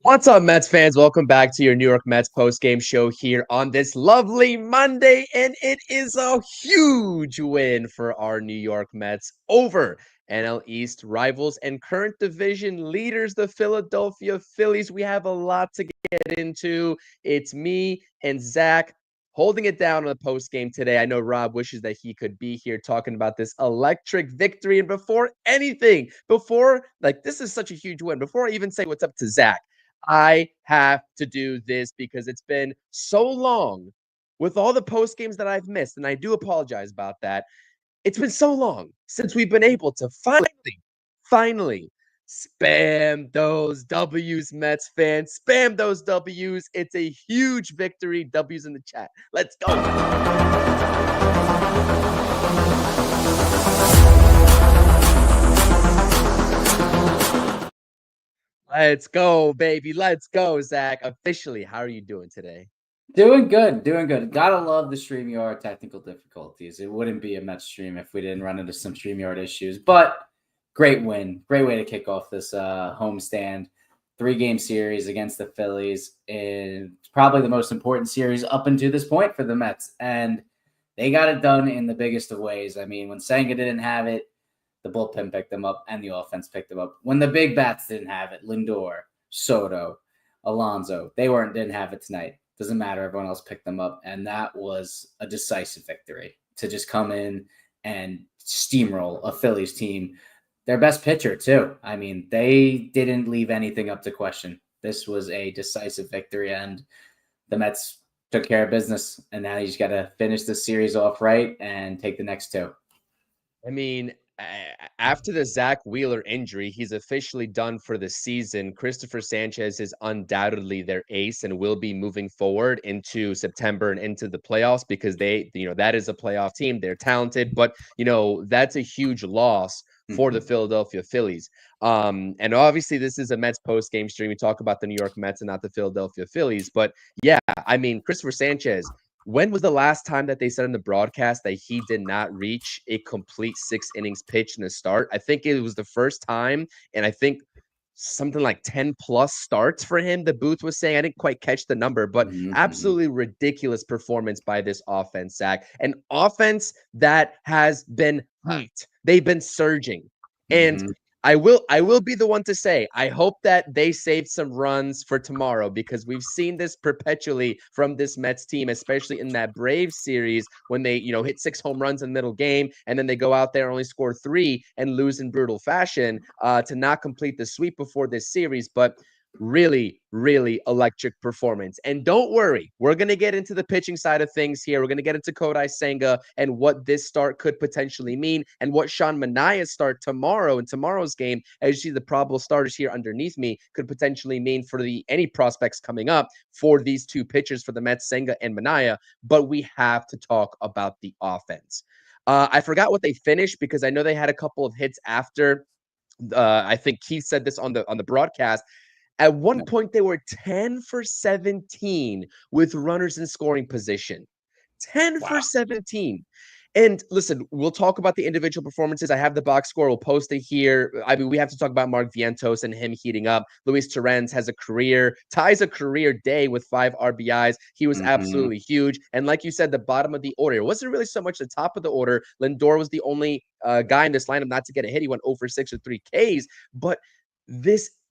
What's up, Mets fans? Welcome back to your New York Mets post-game show here on this lovely Monday, and it is a huge win for our New York Mets over NL East rivals and current division leaders, the Philadelphia Phillies. We have a lot to get into. It's me and Zach holding it down on the post-game today. I know Rob wishes that he could be here talking about this electric victory. And before anything, this is such a huge win. Before I even say what's up to Zach, I have to do this because it's been so long with all the post games that I've missed, and I do apologize about that. It's been so long since we've been able to finally spam those W's, Mets fans. Spam those W's. It's a huge victory. W's in the chat. Let's go. Let's go, baby. Let's go, Zach. Officially, how are you doing today? Doing good, doing good. Gotta love the StreamYard technical difficulties. It wouldn't be a Mets stream if we didn't run into some StreamYard issues. But great win. Great way to kick off this homestand. 3-game series against the Phillies. It's probably the most important series up until this point for the Mets. And they got it done in the biggest of ways. I mean, when Senga didn't have it, the bullpen picked them up and the offense picked them up. When the big bats didn't have it, Lindor, Soto, Alonso, didn't have it tonight. Doesn't matter. Everyone else picked them up. And that was a decisive victory to just come in and steamroll a Phillies team. Their best pitcher, too. I mean, they didn't leave anything up to question. This was a decisive victory, and the Mets took care of business. And now you just got to finish the series off right and take the next two. I mean, after the Zach Wheeler injury, he's officially done for the season. Christopher Sanchez is undoubtedly their ace and will be moving forward into September and into the playoffs because that is a playoff team. They're talented, but that's a huge loss for the Philadelphia Phillies. And obviously this is a Mets post-game stream. We talk about the New York Mets and not the Philadelphia Phillies. But yeah, I mean, Christopher Sanchez, when was the last time that they said in the broadcast that he did not reach a complete 6 innings pitch in a start? I think it was the first time, and I think something like 10 plus starts for him. The booth was saying, I didn't quite catch the number, but absolutely ridiculous performance by this offense, Zach. An offense that has been hot. They've been surging. And I will be the one to say, I hope that they save some runs for tomorrow because we've seen this perpetually from this Mets team, especially in that Braves series when they, hit 6 home runs in the middle game and then they go out there and only score 3 and lose in brutal fashion to not complete the sweep before this series. But really, really electric performance. And don't worry, we're going to get into the pitching side of things here. We're going to get into Kodai Senga and what this start could potentially mean and what Sean Manaea's start tomorrow in tomorrow's game, as you see the probable starters here underneath me, could potentially mean for any prospects coming up for these two pitchers for the Mets, Senga and Manaea. But we have to talk about the offense. I forgot what they finished because I know they had a couple of hits after. I think Keith said this on the broadcast. At one point, they were 10 for 17 with runners in scoring position. 10 for 17. And listen, we'll talk about the individual performances. I have the box score. We'll post it here. I mean, we have to talk about Mark Vientos and him heating up. Luis Torrens ties a career day with 5 RBIs. He was absolutely huge. And like you said, the bottom of the order. It wasn't really so much the top of the order. Lindor was the only guy in this lineup not to get a hit. He went 0 for 6 with 3 Ks. But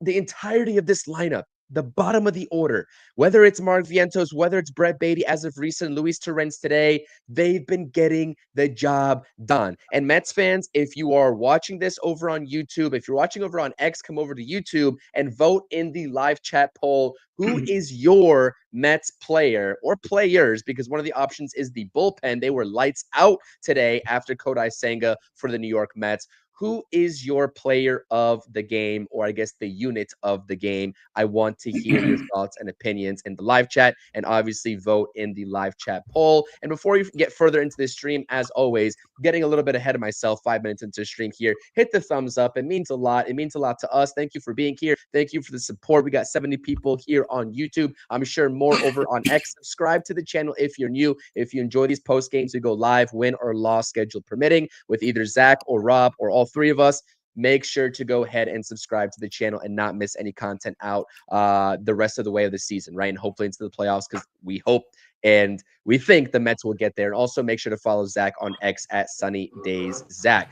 the entirety of this lineup, the bottom of the order, whether it's Mark Vientos, whether it's Brett Beatty as of recent, Luis Torrens today, they've been getting the job done. And Mets fans, if you are watching this over on YouTube, if you're watching over on X, come over to YouTube and vote in the live chat poll. Who is your Mets player or players? Because one of the options is the bullpen. They were lights out today after Kodai Senga for the New York Mets. Who is your player of the game, or I guess the unit of the game? I want to hear your thoughts and opinions in the live chat, and obviously vote in the live chat poll. And before you get further into this stream, as always, getting a little bit ahead of myself 5 minutes into the stream here, hit the thumbs up. It means a lot. It means a lot to us. Thank you for being here. Thank you for the support. We got 70 people here on YouTube. I'm sure more over on X. Subscribe to the channel if you're new. If you enjoy these post games, we go live, win or loss, schedule permitting, with either Zach or Rob or all 3 of us. make sure to go ahead and subscribe to the channel and not miss any content out the rest of the way of the season, right? And hopefully into the playoffs, because we hope and we think the Mets will get there. And also make sure to follow Zach on X at Sunny Days Zach.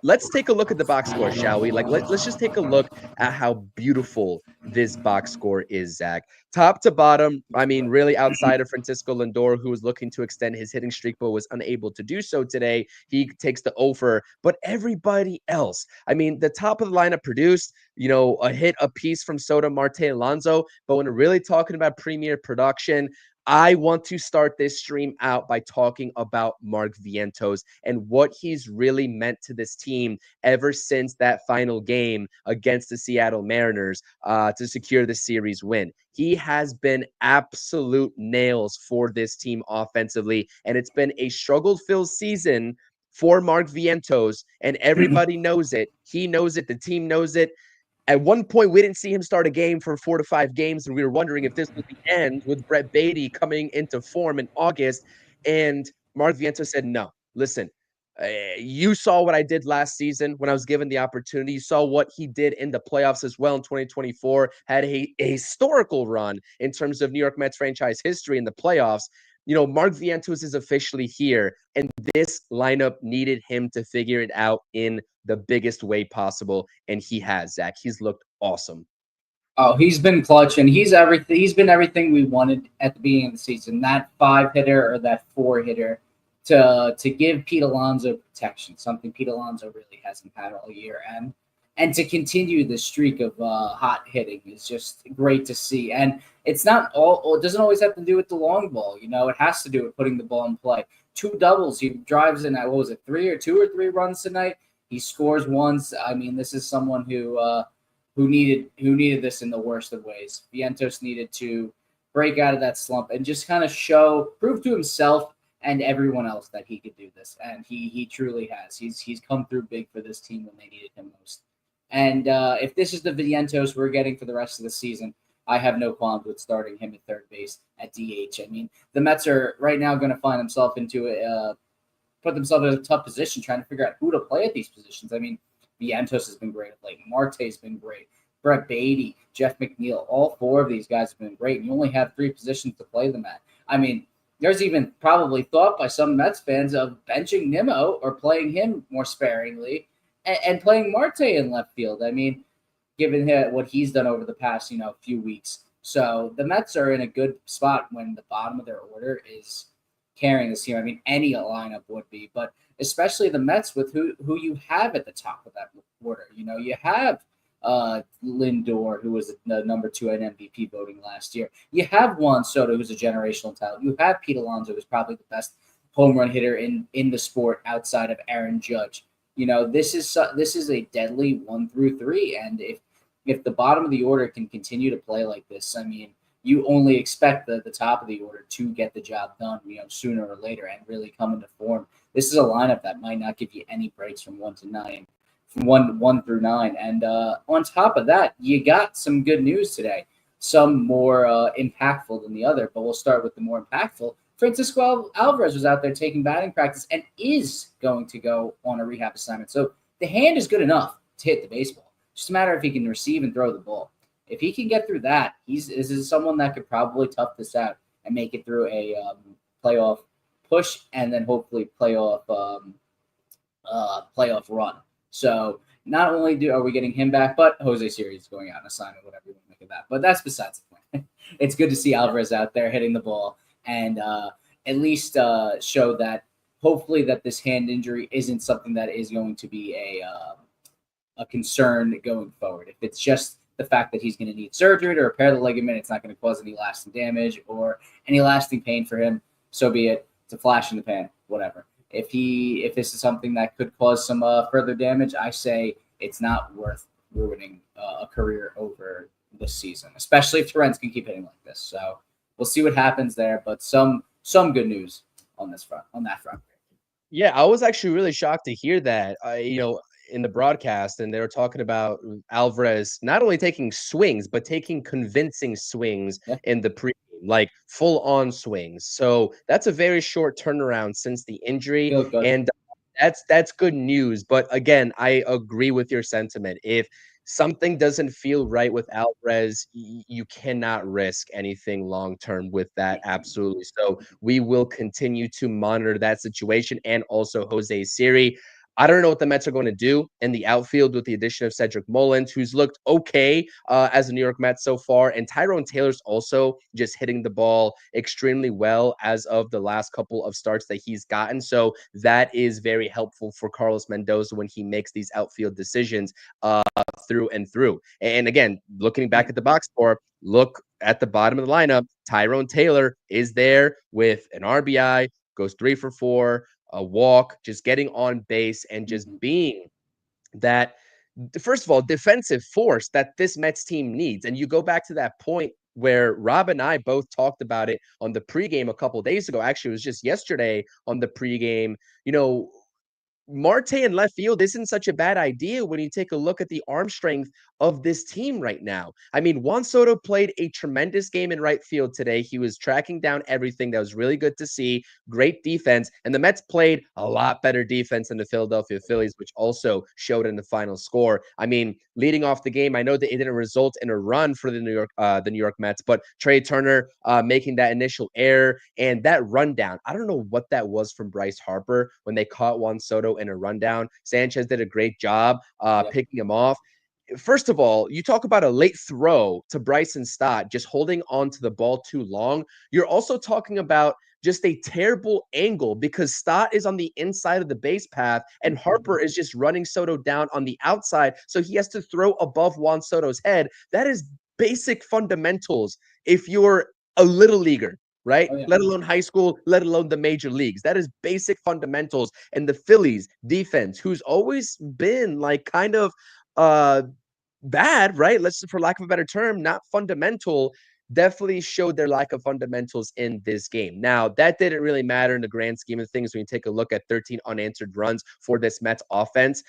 Let's take a look at the box score, shall we? Like, let's just take a look at how beautiful this box score is, Zach. Top to bottom, I mean, really outside of Francisco Lindor, who was looking to extend his hitting streak, but was unable to do so today. He takes the over. But everybody else, I mean, the top of the lineup produced, a hit apiece from Soto, Marte, Alonso. But when we're really talking about premier production, I want to start this stream out by talking about Mark Vientos and what he's really meant to this team ever since that final game against the Seattle Mariners to secure the series win. He has been absolute nails for this team offensively, and it's been a struggle-filled season for Mark Vientos, and everybody knows it. He knows it. The team knows it. At one point, we didn't see him start a game for 4 to 5 games, and we were wondering if this was the end with Brett Beatty coming into form in August. And Mark Vientos said, no, listen, you saw what I did last season when I was given the opportunity. You saw what he did in the playoffs as well in 2024, had a historical run in terms of New York Mets franchise history in the playoffs. Mark Vientos is officially here, and this lineup needed him to figure it out in the biggest way possible, and he has, Zach. He's looked awesome. Oh, he's been clutch, and he's everything. He's been everything we wanted at the beginning of the season. That 5-hitter or that 4-hitter to give Pete Alonso protection, something Pete Alonso really hasn't had all year, and to continue the streak of hot hitting is just great to see. And it's not all; it doesn't always have to do with the long ball. It has to do with putting the ball in play. 2 doubles. He drives in at, what was it, 2 or 3 runs tonight. He scores once. I mean, this is someone who needed this in the worst of ways. Vientos needed to break out of that slump and just kind of prove to himself and everyone else that he could do this, and he truly has. He's come through big for this team when they needed him most. And if this is the Vientos we're getting for the rest of the season, I have no qualms with starting him at third base at DH. I mean, the Mets are right now going to find themselves put themselves in a tough position trying to figure out who to play at these positions. I mean, Vientos has been great of late. Marte's been great. Brett Beatty, Jeff McNeil, all 4 of these guys have been great. And you only have 3 positions to play them at. I mean, there's even probably thought by some Mets fans of benching Nimmo or playing him more sparingly and playing Marte in left field. I mean, given what he's done over the past, few weeks. So the Mets are in a good spot when the bottom of their order is carrying this team. I mean, any lineup would be, but especially the Mets with who you have at the top of that order. You have Lindor, who was the number 2 in MVP voting last year. You have Juan Soto, who's a generational talent. You have Pete Alonso, who's probably the best home run hitter in the sport outside of Aaron Judge. This is a deadly 1 through 3, and if the bottom of the order can continue to play like this, I mean, you only expect the top of the order to get the job done, sooner or later and really come into form. This is a lineup that might not give you any breaks from 1 to 9, from one through 9. And on top of that, you got some good news today. Some more impactful than the other, but we'll start with the more impactful. Francisco Alvarez was out there taking batting practice and is going to go on a rehab assignment. So the hand is good enough to hit the baseball. It's just a matter if he can receive and throw the ball. If he can get through that, this is someone that could probably tough this out and make it through a playoff push and then hopefully playoff run. So not only are we getting him back, but Jose Siri is going out on assignment, whatever you want to make of that. But that's besides the point. It's good to see Alvarez out there hitting the ball and at least show that hopefully that this hand injury isn't something that is going to be a concern going forward. If it's just the fact that he's going to need surgery to repair the ligament, it's not going to cause any lasting damage or any lasting pain for him, so be it. It's a flash in the pan, whatever. If this is something that could cause some further damage, I say it's not worth ruining a career over this season, especially if Torrens can keep hitting like this. So we'll see what happens there, but some good news on that front. Yeah, I was actually really shocked to hear that. In the broadcast, and they were talking about Alvarez not only taking swings, but taking convincing swings in the pregame, like full-on swings. So that's a very short turnaround since the injury. And That's good news. But again, I agree with your sentiment. If something doesn't feel right with Alvarez, you cannot risk anything long term with that. Absolutely. So we will continue to monitor that situation and also Jose Siri. I don't know what the Mets are going to do in the outfield with the addition of Cedric Mullins, who's looked okay as a New York Mets so far. And Tyrone Taylor's also just hitting the ball extremely well as of the last couple of starts that he's gotten. So that is very helpful for Carlos Mendoza when he makes these outfield decisions through and through. And again, looking back at the box score, look at the bottom of the lineup. Tyrone Taylor is there with an RBI, goes 3 for 4, a walk, just getting on base and just being that, first of all, defensive force that this Mets team needs. And you go back to that point where Rob and I both talked about it on the pregame a couple days ago. Actually, it was just yesterday on the pregame. Marte in left field isn't such a bad idea when you take a look at the arm strength of this team right now. I mean, Juan Soto played a tremendous game in right field today. He was tracking down everything. That was really good to see. Great defense. And the Mets played a lot better defense than the Philadelphia Phillies, which also showed in the final score. I mean, leading off the game, I know that it didn't result in a run for the New York Mets, but Trey Turner making that initial error and that rundown. I don't know what that was from Bryce Harper when they caught Juan Soto in a rundown. Sanchez did a great job picking him off. First of all, you talk about a late throw to Bryson Stott, just holding on to the ball too long. You're also talking about just a terrible angle because Stott is on the inside of the base path and Harper is just running Soto down on the outside. So he has to throw above Juan Soto's head. That is basic fundamentals if you're a little leaguer, right? Oh, yeah. Let alone high school, let alone the major leagues. That is basic fundamentals. And the Phillies defense, who's always been like kind of uh bad, right? Let's, for lack of a better term, not fundamental, definitely showed their lack of fundamentals in this game. Now, that didn't really matter in the grand scheme of things when you take a look at 13 unanswered runs for this Mets offense,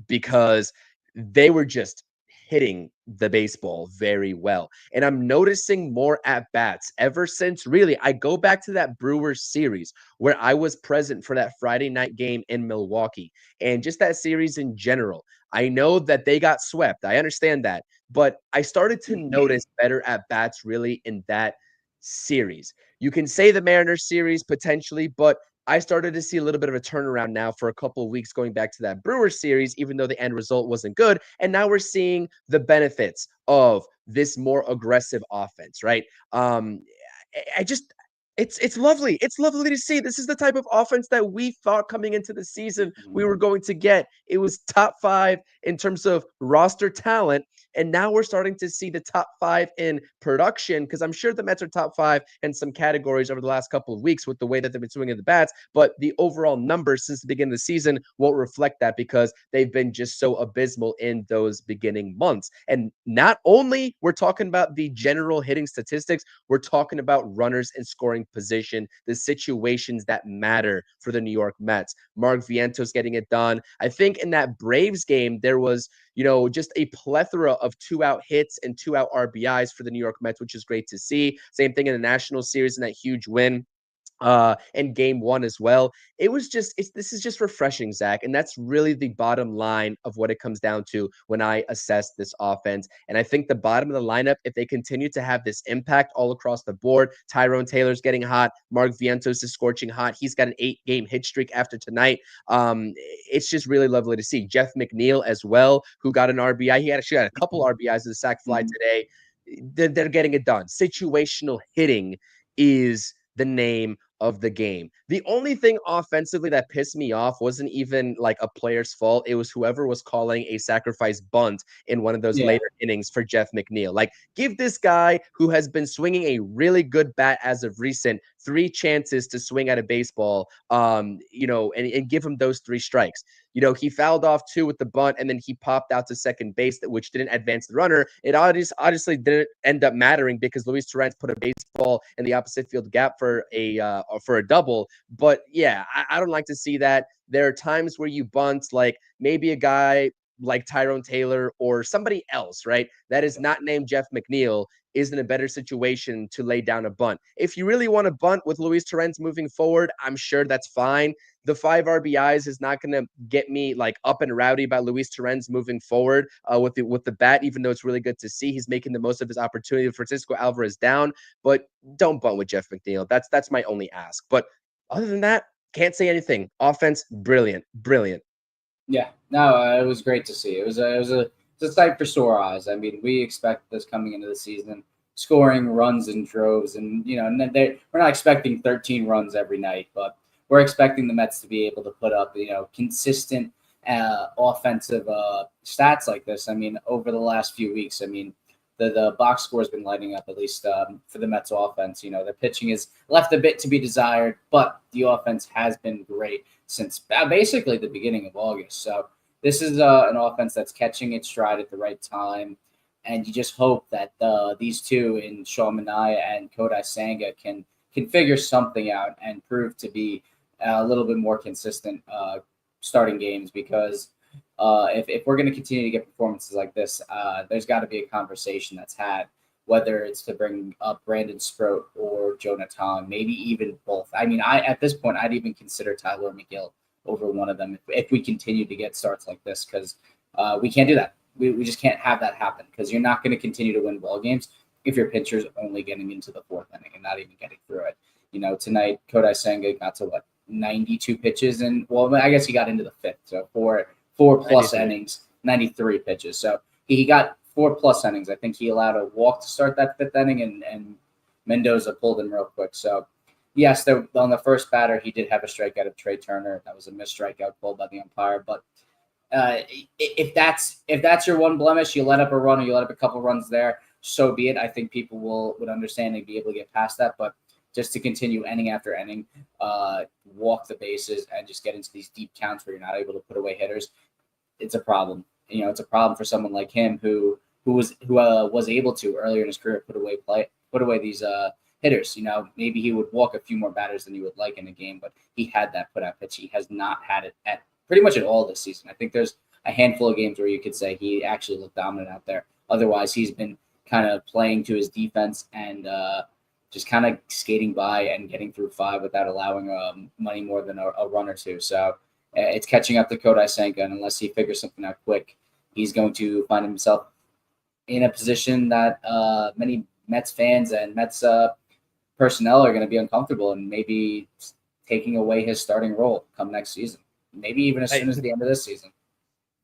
because they were just hitting the baseball very well. And I'm noticing more at bats ever since, really, I go back to that Brewers series where I was present for that Friday night game in Milwaukee and just that series in general. I know that they got swept. I understand that. But I started to notice better at bats really in that series. You can say the Mariners series potentially, but I started to see a little bit of a turnaround now for a couple of weeks going back to that Brewers series, even though the end result wasn't good. And now we're seeing the benefits of this more aggressive offense, right? I just it's lovely. It's lovely to see. This is the type of offense that we thought coming into the season we were going to get. It was top 5 in terms of roster talent, and now we're starting to see the top 5 in production because I'm sure the Mets are top 5 in some categories over the last couple of weeks with the way that they've been swinging the bats, but the overall numbers since the beginning of the season won't reflect that because they've been just so abysmal in those beginning months. And not only we're talking about the general hitting statistics, we're talking about runners in scoring position, the situations that matter for the New York Mets. Mark Vientos getting it done. I think in that Braves game, there was, just a plethora of 2-out hits and 2-out RBIs for the New York Mets, which is great to see. Same thing in the National Series in that huge win in game 1 as well. This is just refreshing, Zach. And that's really the bottom line of what it comes down to when I assess this offense. And I think the bottom of the lineup, if they continue to have this impact all across the board, Tyrone Taylor's getting hot. Mark Vientos is scorching hot. He's got an 8-game hit streak after tonight. It's just really lovely to see. Jeff McNeil as well, who got an RBI. He actually got a couple RBIs in the sac fly today. They're getting it done. Situational hitting is the name of the game. The only thing offensively that pissed me off wasn't even like a player's fault. It was whoever was calling a sacrifice bunt in one of those later innings for Jeff McNeil. Like, give this guy who has been swinging a really good bat as of recent 3 chances to swing at a baseball, and give him those 3 strikes. He fouled off 2 with the bunt, and then he popped out to second base, which didn't advance the runner. It obviously didn't end up mattering because Luis Torrens put a baseball in the opposite field gap for a double. But yeah, I don't like to see that. There are times where you bunt, like maybe a guy like Tyrone Taylor or somebody else, right? That is not named Jeff McNeil is in a better situation to lay down a bunt. If you really want to bunt with Luis Torrens moving forward, I'm sure that's fine. The 5 RBIs is not going to get me like up and rowdy about Luis Torrens moving forward with the bat, even though it's really good to see he's making the most of his opportunity. Francisco Alvarez down, but don't bunt with Jeff McNeil. That's my only ask. But other than that, can't say anything. Offense, brilliant, brilliant. Yeah, no, it was great to see. It was a sight for sore eyes. I mean, we expect this coming into the season, scoring runs in droves, and we're not expecting 13 runs every night, but we're expecting the Mets to be able to put up consistent offensive stats like this. I mean, over the last few weeks, I mean, the box score has been lighting up at least for the Mets offense. The pitching has left a bit to be desired, but the offense has been great since basically the beginning of August. So this is an offense that's catching its stride at the right time, and you just hope that these two in Sean Manaea and Kodai Senga can figure something out and prove to be a little bit more consistent starting games because. If we're going to continue to get performances like this, there's got to be a conversation that's had, whether it's to bring up Brandon Sproat or Jonathan, maybe even both. I mean, at this point, I'd even consider Tyler McGill over one of them if we continue to get starts like this because we can't do that. We just can't have that happen because you're not going to continue to win ball games if your pitcher's only getting into the fourth inning and not even getting through it. Tonight, Kodai Senga got to 92 pitches, and well, I guess he got into the fifth, so four plus 93. innings, 93 pitches. So he got 4+ innings. I think he allowed a walk to start that fifth inning, and Mendoza pulled him real quick. So, yes, on the first batter, he did have a strikeout of Trey Turner. That was a missed strikeout called by the umpire. But if that's your one blemish, you let up a run or you let up a couple runs there, so be it. I think people would understand and be able to get past that. But just to continue inning after inning, walk the bases, and just get into these deep counts where you're not able to put away hitters, it's a problem. It's a problem for someone like him who was able to earlier in his career put away these hitters. Maybe he would walk a few more batters than you would like in a game, but he had that put out pitch. He has not had it at pretty much at all this season. I think there's a handful of games where you could say he actually looked dominant out there. Otherwise, he's been kind of playing to his defense and just kind of skating by and getting through 5 without allowing money more than a run or two. So it's catching up to Kodai Senga, and unless he figures something out quick, he's going to find himself in a position that many Mets fans and Mets personnel are going to be uncomfortable and maybe taking away his starting role come next season, maybe even as soon as the end of this season.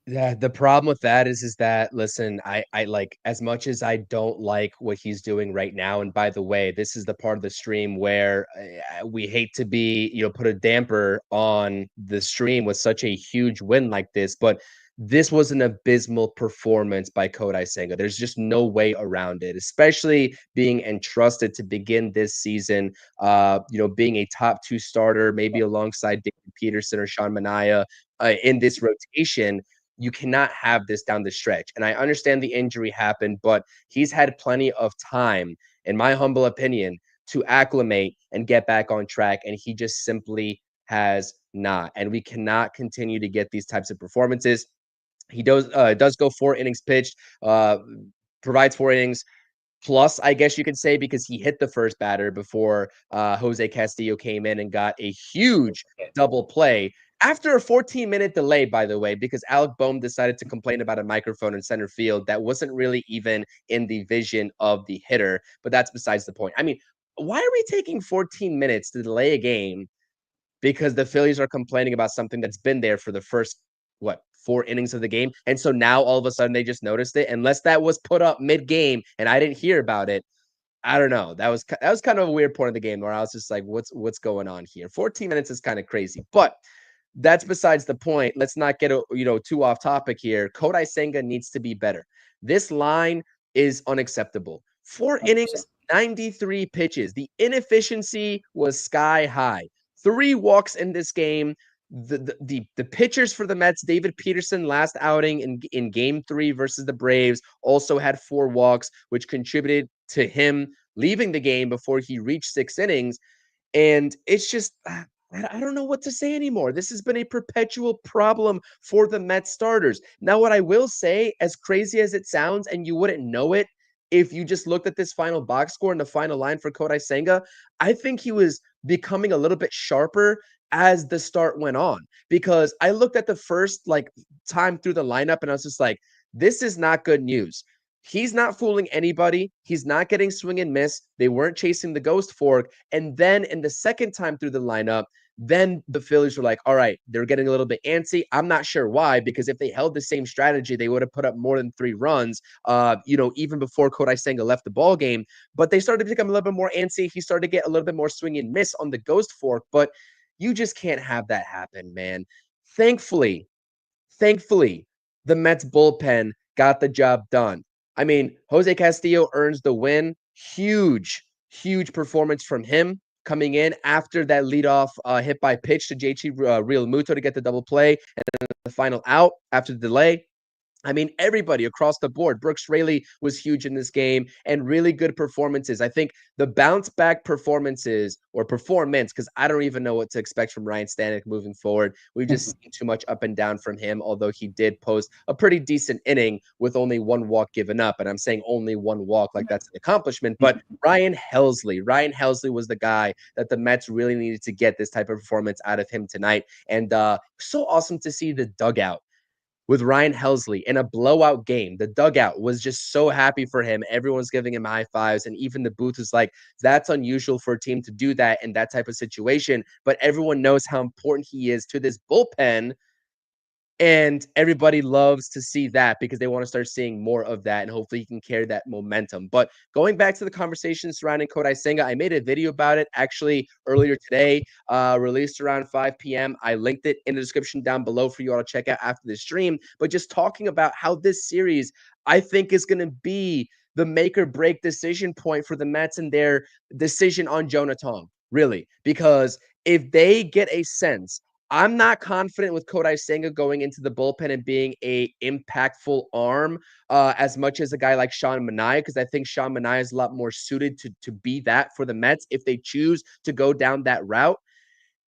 Yeah, the problem with that is that listen, I like as much as I don't like what he's doing right now. And by the way, this is the part of the stream where we hate to be, put a damper on the stream with such a huge win like this, but this was an abysmal performance by Kodai Senga. There's just no way around it, especially being entrusted to begin this season, being a top 2 starter, maybe alongside David Peterson or Sean Manaea in this rotation. You cannot have this down the stretch. And I understand the injury happened, but he's had plenty of time, in my humble opinion, to acclimate and get back on track. And he just simply has not. And we cannot continue to get these types of performances. He does go 4 innings pitched, provides 4 innings, plus, I guess you could say, because he hit the first batter before Jose Castillo came in and got a huge double play after a 14-minute delay, by the way, because Alec Boehm decided to complain about a microphone in center field that wasn't really even in the vision of the hitter. But that's besides the point. I mean, why are we taking 14 minutes to delay a game because the Phillies are complaining about something that's been there for the first, 4 innings of the game? And so now all of a sudden they just noticed it. Unless that was put up mid-game and I didn't hear about it, I don't know. That was kind of a weird point of the game where I was just like, what's going on here? 14 minutes is kind of crazy. But that's besides the point. Let's not get too off topic here. Kodai Senga needs to be better. This line is unacceptable. 4 innings, 93 pitches. The inefficiency was sky high. 3 walks in this game. The pitchers for the Mets, David Peterson, last outing in game 3 versus the Braves, also had 4 walks, which contributed to him leaving the game before he reached 6 innings. And it's just I don't know what to say anymore. This has been a perpetual problem for the Mets starters. Now, what I will say, as crazy as it sounds, and you wouldn't know it if you just looked at this final box score and the final line for Kodai Senga, I think he was becoming a little bit sharper as the start went on, because I looked at the first time through the lineup and I was just like, this is not good news. He's not fooling anybody. He's not getting swing and miss. They weren't chasing the ghost fork. And then in the second time through the lineup, then the Phillies were like, all right, they're getting a little bit antsy. I'm not sure why, because if they held the same strategy, they would have put up more than 3 runs, even before Kodai Senga left the ball game. But they started to become a little bit more antsy. He started to get a little bit more swing and miss on the ghost fork, but you just can't have that happen, man. Thankfully, Thankfully, the Mets bullpen got the job done. I mean, Jose Castillo earns the win. Huge, huge performance from him coming in after that leadoff hit by pitch to JT Realmuto to get the double play and then the final out after the delay. I mean, everybody across the board. Brooks Raley was huge in this game and really good performances. I think the bounce back performances or performance, because I don't even know what to expect from Ryan Stanek moving forward. We've just seen too much up and down from him, although he did post a pretty decent inning with only 1 walk given up. And I'm saying only 1 walk, like that's an accomplishment. But Ryan Helsley was the guy that the Mets really needed to get this type of performance out of him tonight. And so awesome to see the dugout with Ryan Helsley in a blowout game. The dugout was just so happy for him. Everyone's giving him high fives. And even the booth was like, that's unusual for a team to do that in that type of situation. But everyone knows how important he is to this bullpen. And everybody loves to see that because they want to start seeing more of that. And hopefully he can carry that momentum. But going back to the conversation surrounding Kodai Senga, I made a video about it actually earlier today, released around 5 p.m. I linked it in the description down below for you all to check out after the stream. But just talking about how this series, I think, is going to be the make or break decision point for the Mets and their decision on Jonah Tong, really. Because if they get a sense, I'm not confident with Kodai Senga going into the bullpen and being a impactful arm as much as a guy like Sean Manaea, because I think Sean Manaea is a lot more suited to be that for the Mets if they choose to go down that route.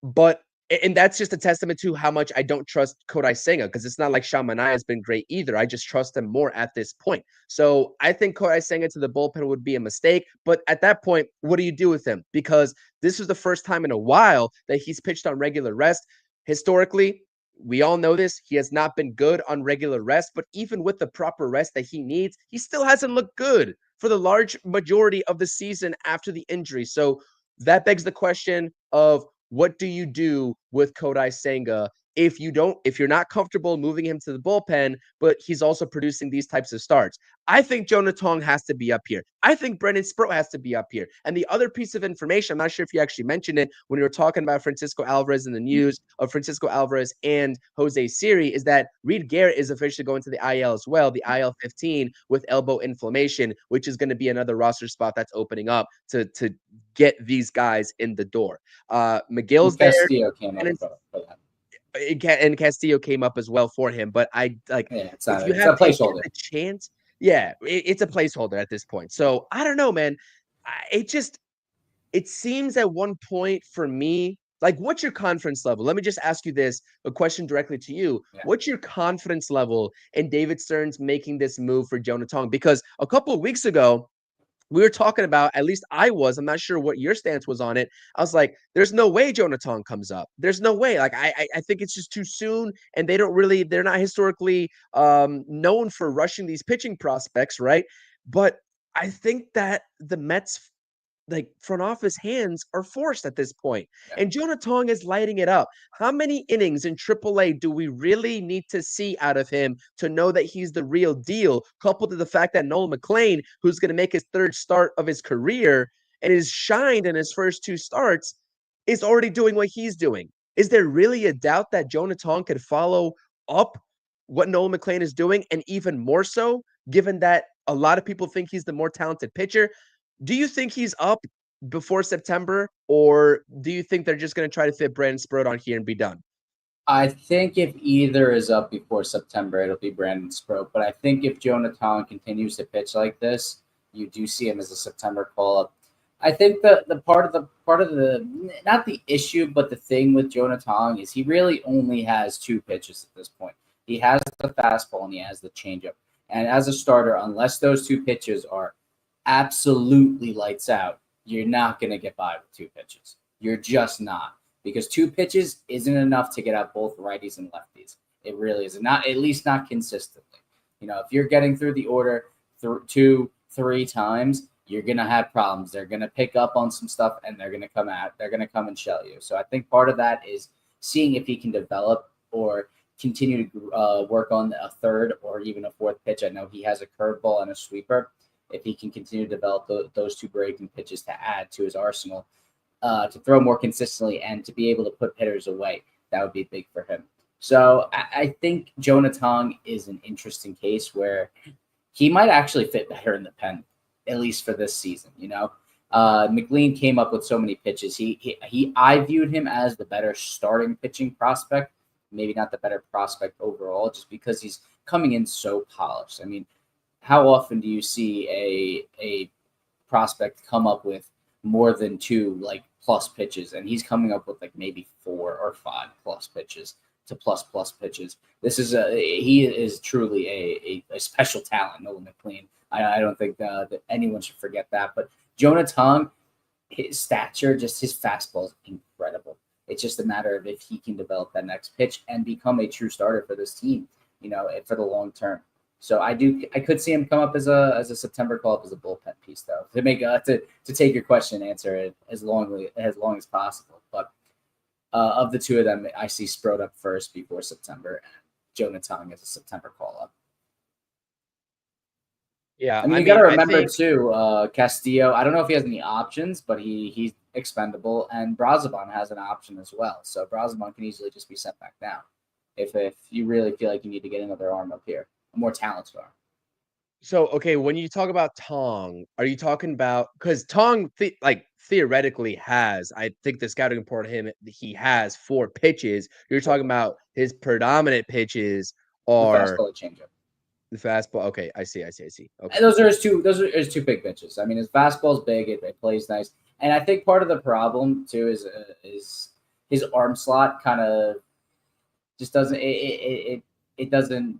But and that's just a testament to how much I don't trust Kodai Senga, because it's not like Sean Manaea has been great either. I just trust him more at this point. So I think Kodai Senga to the bullpen would be a mistake. But at that point, what do you do with him? Because this is the first time in a while that he's pitched on regular rest. Historically, we all know this. He has not been good on regular rest, but even with the proper rest that he needs, he still hasn't looked good for the large majority of the season after the injury. So that begs the question of what do you do with Kodai Senga if you're not comfortable moving him to the bullpen, but he's also producing these types of starts? I think Jonah Tong has to be up here. I think Brendan Sproat has to be up here. And the other piece of information, I'm not sure if you actually mentioned it when you were talking about Francisco Alvarez in the news of Francisco Alvarez and Jose Siri, is that Reed Garrett is officially going to the IL as well, the IL 15 with elbow inflammation, which is going to be another roster spot that's opening up to get these guys in the door. McGill's there. Castillo came up for that. And Castillo came up as well for him. But I like, it's if you a have placeholder. A chance, it's a placeholder at this point. So I don't know, man. It seems at one point for me, like, what's your confidence level? Let me just ask you a question directly to you. Yeah. What's your confidence level in David Stearns making this move for Jonah Tong? Because a couple of weeks ago, we were talking about, at least I was, I'm not sure what your stance was on it. I was like, there's no way Jonah Tong comes up. There's no way. Like, I think it's just too soon. And they're not historically known for rushing these pitching prospects, right? But I think that the Mets front office hands are forced at this point. Yeah. And Jonah Tong is lighting it up. How many innings in AAA do we really need to see out of him to know that he's the real deal, coupled to the fact that Nolan McLean, who's going to make his 3rd start of his career and is shined in his first 2 starts, is already doing what he's doing? Is there really a doubt that Jonah Tong could follow up what Nolan McLean is doing, and even more so, given that a lot of people think he's the more talented pitcher? Do you think he's up before September, or do you think they're just going to try to fit Brandon Sproat on here and be done? I think if either is up before September, it'll be Brandon Sproat. But I think if Jonah Tong continues to pitch like this, you do see him as a September call-up. I think the part of the not the issue, but the thing with Jonah Tong is he really only has two pitches at this point. He has the fastball and he has the changeup. And as a starter, unless those two pitches are absolutely lights out, you're not going to get by with two pitches. You're just not, because two pitches isn't enough to get out both righties and lefties. It really is not, at least not consistently. If you're getting through the order two, three times, you're gonna have problems. They're gonna pick up on some stuff and they're gonna come out. They're gonna come and shell you. So I think part of that is seeing if he can develop or continue to work on a third or even a fourth pitch. I know he has a curveball and a sweeper. If he can continue to develop those two breaking pitches to add to his arsenal, to throw more consistently and to be able to put hitters away, that would be big for him. So I think Jonah Tong is an interesting case where he might actually fit better in the pen, at least for this season. McLean came up with so many pitches. I viewed him as the better starting pitching prospect, maybe not the better prospect overall, just because he's coming in so polished. I mean, how often do you see a prospect come up with more than two like plus pitches, and he's coming up with like maybe 4 or 5 plus pitches to plus pitches. He is truly a special talent, Nolan McLean. I don't think that anyone should forget that. But Jonah Tong, his stature, just his fastball is incredible. It's just a matter of if he can develop that next pitch and become a true starter for this team, for the long term. So I could see him come up as a September call up as a bullpen piece, though, to make to take your question and answer it as long as possible. But of the two of them, I see Sprode up first before September, and Jonah Tong as a September call up. Yeah, I mean, you got to remember too, Castillo. I don't know if he has any options, but he's expendable, and Brazoban has an option as well. So Brazoban can easily just be sent back down if you really feel like you need to get another arm up here, a more talented arm. So, okay, when you talk about Tong, are you talking about, because Tong theoretically has, I think the scouting report of him, he has 4 pitches. You're talking about his predominant pitches The are fastball, changeup. the fastball. Okay, I see. Okay. And those are his two. Those are his two big pitches. I mean, his fastball's big. It plays nice, and I think part of the problem too is his arm slot kind of just doesn't. It doesn't.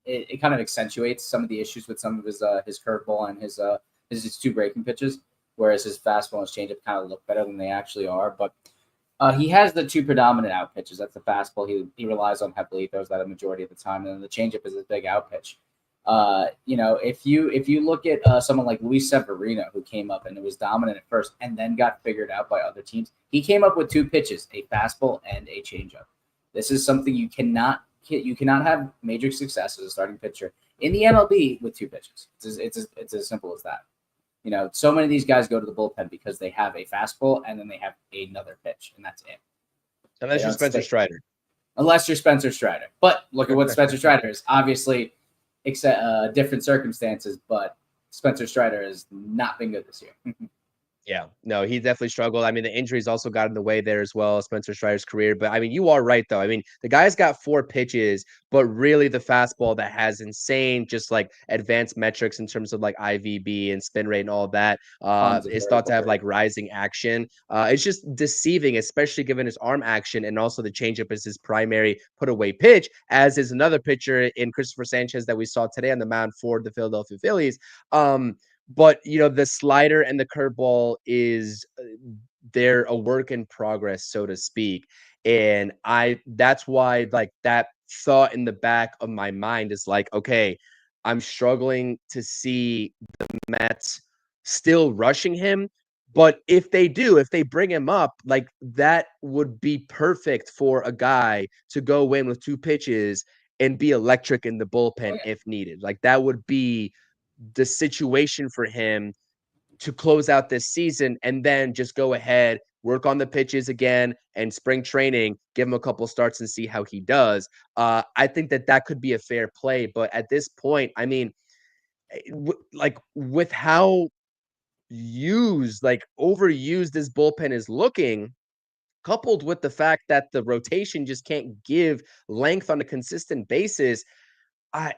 It kind of accentuates some of the issues with some of his curveball and his two breaking pitches, whereas his fastball and his changeup kind of look better than they actually are. But he has the two predominant out pitches. That's the fastball. He relies on heavily. He throws that a majority of the time, and then the changeup is his big out pitch. If you look at someone like Luis Severino, who came up and was dominant at first and then got figured out by other teams, he came up with 2 pitches, a fastball and a changeup. This is something you cannot have major success as a starting pitcher in the MLB with 2 pitches. It's as simple as that. So many of these guys go to the bullpen because they have a fastball and then they have another pitch, and that's it. Unless you're Spencer Strider. Unless you're Spencer Strider. But look at what Spencer Strider is. Obviously, different circumstances, but Spencer Strider has not been good this year. Yeah, no, he definitely struggled. I mean, the injuries also got in the way there as well, Spencer Strider's career. But I mean, you are right, though. I mean, the guy's got 4 pitches, but really the fastball that has insane, just like advanced metrics in terms of like IVB and spin rate and all that, is thought to have like rising action. It's just deceiving, especially given his arm action, and also the changeup is his primary put away pitch, as is another pitcher in Christopher Sanchez that we saw today on the mound for the Philadelphia Phillies. But the slider and the curveball is they're a work in progress, so to speak. And that's why like that thought in the back of my mind is like, okay, I'm struggling to see the Mets still rushing him. But if they bring him up, like that would be perfect for a guy to go in with 2 pitches and be electric in the bullpen if needed. Like that would be the situation for him to close out this season, and then just go ahead, work on the pitches again, and spring training, give him a couple starts and see how he does. I think that could be a fair play. But at this point, I mean, like with how overused this bullpen is looking, coupled with the fact that the rotation just can't give length on a consistent basis, I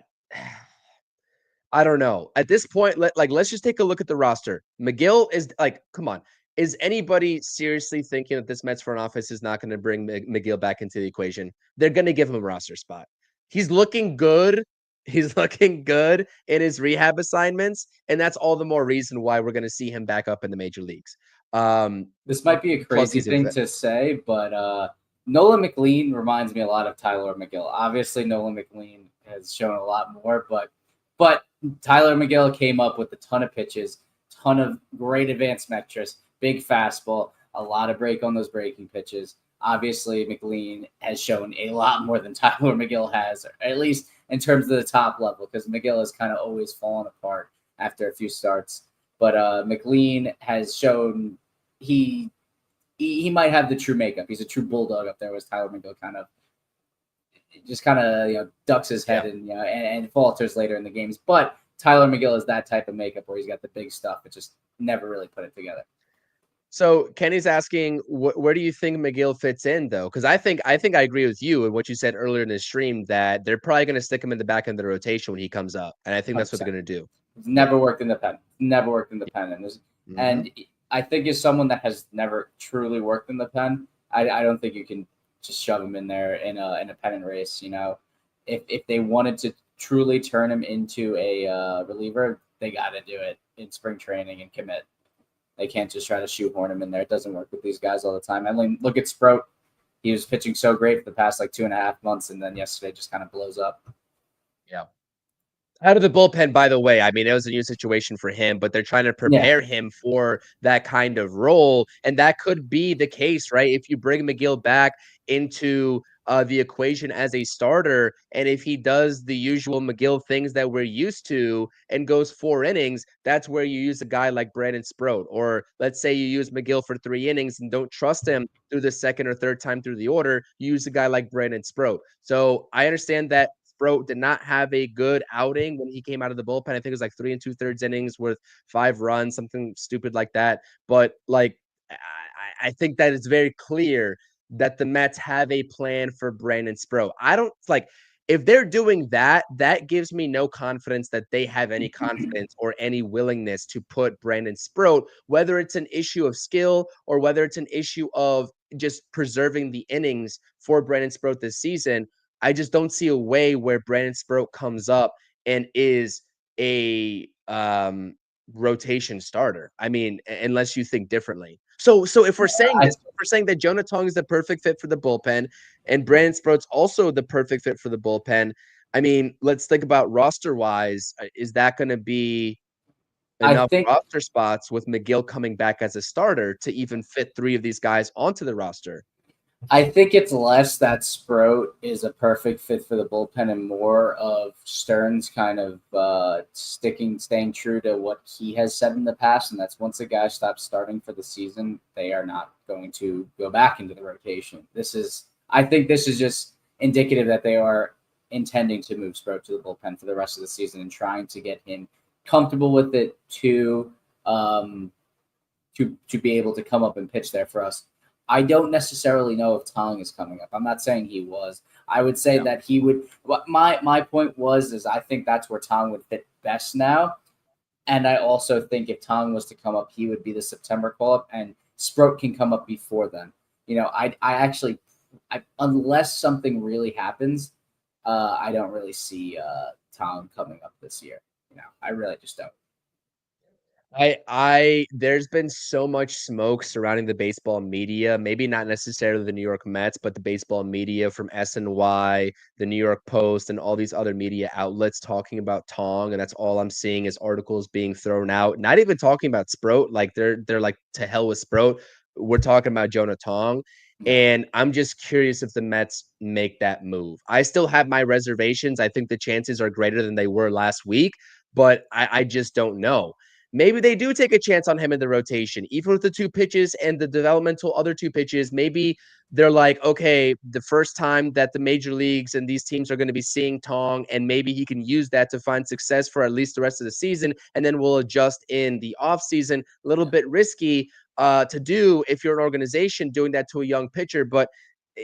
I don't know. At this point, let's just take a look at the roster. McGill is like, come on. Is anybody seriously thinking that this Mets front office is not going to bring McGill back into the equation? They're going to give him a roster spot. He's looking good. He's looking good in his rehab assignments, and that's all the more reason why we're going to see him back up in the major leagues. This might be a Plus, crazy thing to say, but Nolan McLean reminds me a lot of Tyler McGill. Obviously, Nolan McLean has shown a lot more, but Tyler McGill came up with a ton of pitches, ton of great advanced metrics, big fastball, a lot of break on those breaking pitches. Obviously, McLean has shown a lot more than Tyler McGill has, at least in terms of the top level, because McGill has kind of always fallen apart after a few starts. But McLean has shown he might have the true makeup. He's a true bulldog up there, whereas Tyler McGill kind of ducks his head and falters later in the games. But Tyler McGill is that type of makeup where he's got the big stuff, but just never really put it together. So Kenny's asking, where do you think McGill fits in, though? Because I think I agree with you and what you said earlier in the stream that they're probably going to stick him in the back end of the rotation when he comes up, and I think that's what they're going to do. It's never worked in the pen. Never worked in the pen, and I think as someone that has never truly worked in the pen, I don't think you can just shove him in there in a pennant race. If they wanted to truly turn him into a reliever, they got to do it in spring training and commit. They can't just try to shoehorn him in there. It doesn't work with these guys all the time. I mean, look at Sproat. He was pitching so great for the past 2.5 months, and then yesterday just kind of blows up. Yeah. Out of the bullpen, by the way, I mean, it was a new situation for him, but they're trying to prepare him for that kind of role. And that could be the case, right? If you bring McGill back into the equation as a starter, and if he does the usual McGill things that we're used to and goes 4 innings, that's where you use a guy like Brandon Sproat. Or let's say you use McGill for 3 innings and don't trust him through the second or third time through the order, you use a guy like Brandon Sproat. So I understand that Sproat did not have a good outing when he came out of the bullpen. I think it was 3 2/3 innings worth 5 runs, something stupid like that. But I think that it's very clear that the Mets have a plan for Brandon Sproat. I don't if they're doing that, that gives me no confidence that they have any confidence or any willingness to put Brandon Sproat, whether it's an issue of skill or whether it's an issue of just preserving the innings for Brandon Sproat this season. I just don't see a way where Brandon Sproat comes up and is a rotation starter. I mean, unless you think differently. So if we're saying this, if we're saying that Jonah Tong is the perfect fit for the bullpen and Brandon Sproat's also the perfect fit for the bullpen, I mean, let's think about roster wise. Is that going to be enough roster spots with McGill coming back as a starter to even fit 3 of these guys onto the roster? I think it's less that Sproat is a perfect fit for the bullpen and more of Stearns kind of staying true to what he has said in the past. And that's once a guy stops starting for the season, they are not going to go back into the rotation. I think this is just indicative that they are intending to move Sproat to the bullpen for the rest of the season and trying to get him comfortable with it to be able to come up and pitch there for us. I don't necessarily know if Tong is coming up. I'm not saying he was. I would say that he would. What my point is I think that's where Tong would fit best now. And I also think if Tong was to come up, he would be the September call-up, and Sproat can come up before then. Unless something really happens, I don't really see Tong coming up this year. I really just don't. There's been so much smoke surrounding the baseball media, maybe not necessarily the New York Mets, but the baseball media from SNY, the New York Post, and all these other media outlets talking about Tong, and that's all I'm seeing is articles being thrown out. Not even talking about Sproat, they're like to hell with Sproat. We're talking about Jonah Tong. And I'm just curious if the Mets make that move. I still have my reservations. I think the chances are greater than they were last week, but I just don't know. Maybe they do take a chance on him in the rotation, even with the 2 pitches and the developmental other 2 pitches. Maybe they're like, okay, the first time that the major leagues and these teams are going to be seeing Tong, and maybe he can use that to find success for at least the rest of the season. And then we'll adjust in the offseason. A little bit risky to do if you're an organization doing that to a young pitcher. But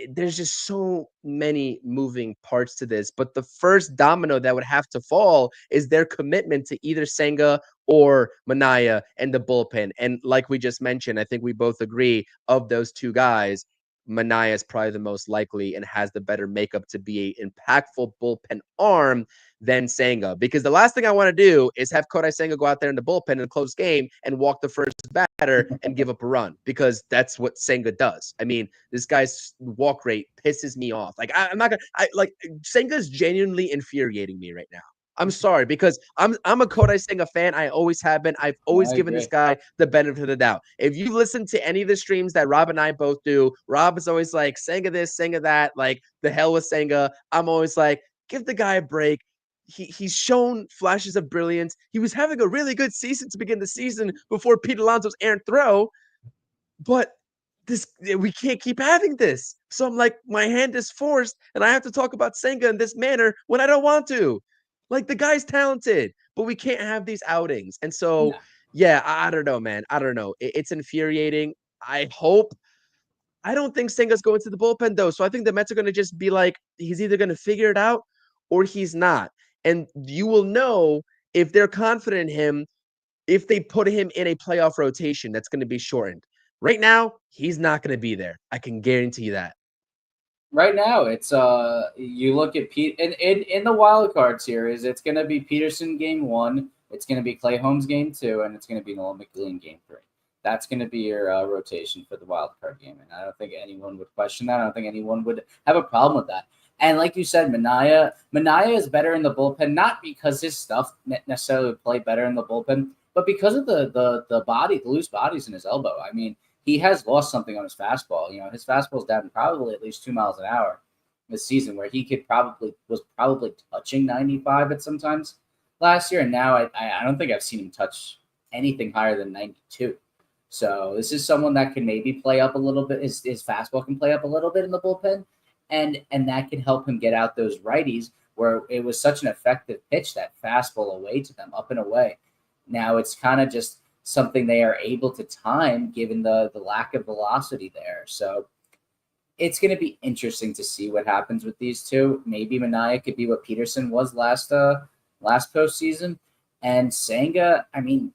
there's just so many moving parts to this. But the first domino that would have to fall is their commitment to either Senga or Manaya and the bullpen. And like we just mentioned, I think we both agree of those two guys, Manaya is probably the most likely and has the better makeup to be an impactful bullpen arm than Senga. Because the last thing I want to do is have Kodai Senga go out there in the bullpen in a close game and walk the first batter and give up a run, because that's what Senga does. I mean, this guy's walk rate pisses me off. Like I'm not gonna. I like Senga's genuinely infuriating me right now. I'm sorry, because I'm a Kodai Senga fan. I always have been. I've No, always I given this agree. guy the benefit of the doubt. If you listen to any of the streams that Rob and I both do, Rob is always like Senga this, Senga that, like the hell with Senga. I'm always like, give the guy a break. He's shown flashes of brilliance. He was having a really good season to begin the season before Pete Alonso's errant throw, but this we can't keep having this. So I'm like, my hand is forced, and I have to talk about Senga in this manner when I don't want to. Like the guy's talented, but we can't have these outings. And so, No. yeah, I don't know, man. I don't know. It's infuriating. I hope. I don't think Senga's going to the bullpen though. So I think the Mets are going to just be like, he's either going to figure it out or he's not. And you will know if they're confident in him if they put him in a playoff rotation that's going to be shortened. Right now, he's not going to be there. I can guarantee that. Right now, it's you look at Pete in the wild card series, it's gonna be Peterson game one, it's gonna be Clay Holmes game two, and it's gonna be Nolan McLean game three. That's gonna be your rotation for the wild card game, and I don't think anyone would question that. I don't think anyone would have a problem with that. And like you said, Manaya is better in the bullpen, not because his stuff necessarily would play better in the bullpen, but because of the loose bodies in his elbow. I mean, he has lost something on his fastball. You know, his fastball's down probably at least 2 miles an hour this season, where he could probably touching 95 at sometimes last year, and now I don't think I've seen him touch anything higher than 92. So this is someone that can maybe play up a little bit. His fastball can play up a little bit in the bullpen, and that can help him get out those righties where it was such an effective pitch, that fastball away to them, up and away. Now it's kind of just something they are able to time given the lack of velocity there. So it's going to be interesting to see what happens with these two. Maybe Mania could be what Peterson was last postseason, and Senga. I mean,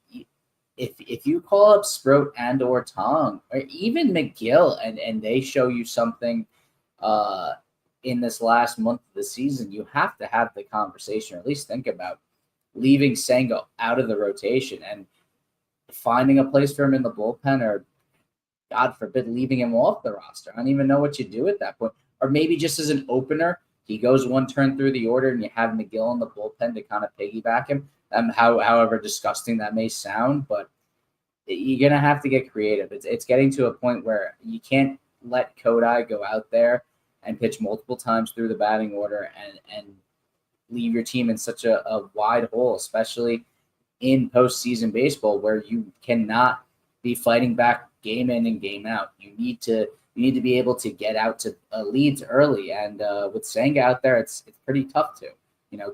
if you call up Sproat and or Tong or even McGill, and they show you something uh, in this last month of the season, you have to have the conversation, or at least think about leaving Senga out of the rotation and finding a place for him in the bullpen, or God forbid, leaving him off the roster. I don't even know what you do at that point. Or maybe just as an opener, he goes one turn through the order and you have McGill in the bullpen to kind of piggyback him. However disgusting that may sound, but you're going to have to get creative. It's getting to a point where you can't let Kodai go out there and pitch multiple times through the batting order and leave your team in such a wide hole, especially in postseason baseball, where you cannot be fighting back game in and game out. You need to be able to get out to leads early, and with Senga out there, it's pretty tough to,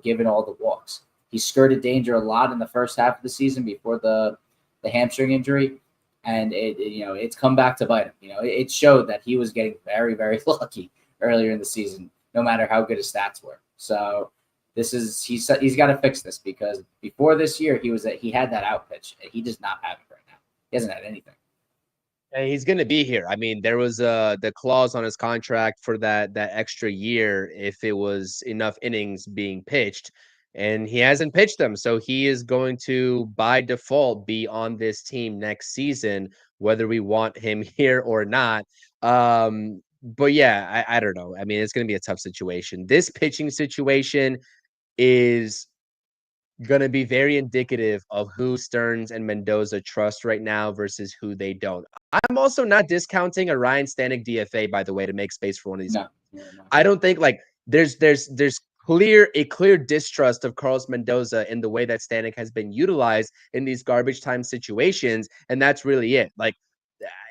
given all the walks. He skirted danger a lot in the first half of the season before the hamstring injury, and it's come back to bite him. It showed that he was getting very, very lucky earlier in the season, no matter how good his stats were. So he's got to fix this, because before this year he had that out pitch. He does not have it right now. He hasn't had anything. And he's going to be here. I mean, there was the clause on his contract for that extra year if it was enough innings being pitched, and he hasn't pitched them. So he is going to, by default, be on this team next season, whether we want him here or not. But yeah, I don't know. I mean, it's going to be a tough situation. This pitching situation is going to be very indicative of who Stearns and Mendoza trust right now versus who they don't. I'm also not discounting a Ryan Stanek DFA, by the way, to make space for one of these. No. I don't think like there's clear distrust of Carlos Mendoza in the way that Stanek has been utilized in these garbage time situations, and that's really it. Like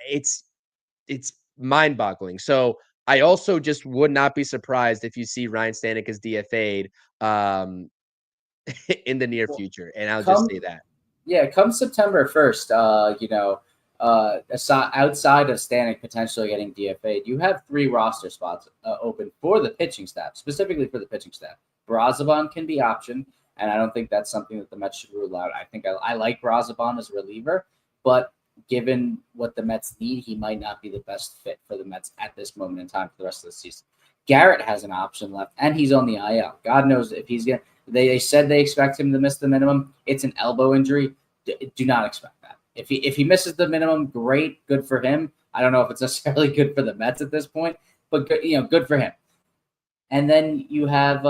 it's mind-boggling. So I also just would not be surprised if you see Ryan Stanek as DFA'd in the near Well, future, and I'll just say come that. Yeah, come September 1st, outside of Stanek potentially getting DFA'd, you have 3 roster spots open for the pitching staff, specifically for the pitching staff. Brazaban can be optioned, and I don't think that's something that the Mets should rule out. I think I like Brazaban as a reliever, but given what the Mets need, he might not be the best fit for the Mets at this moment in time for the rest of the season. Garrett has an option left, and he's on the IL. God knows if he's going to – they said they expect him to miss the minimum. It's an elbow injury. Do not expect that. If he misses the minimum, great, good for him. I don't know if it's necessarily good for the Mets at this point, but good for him. And then you have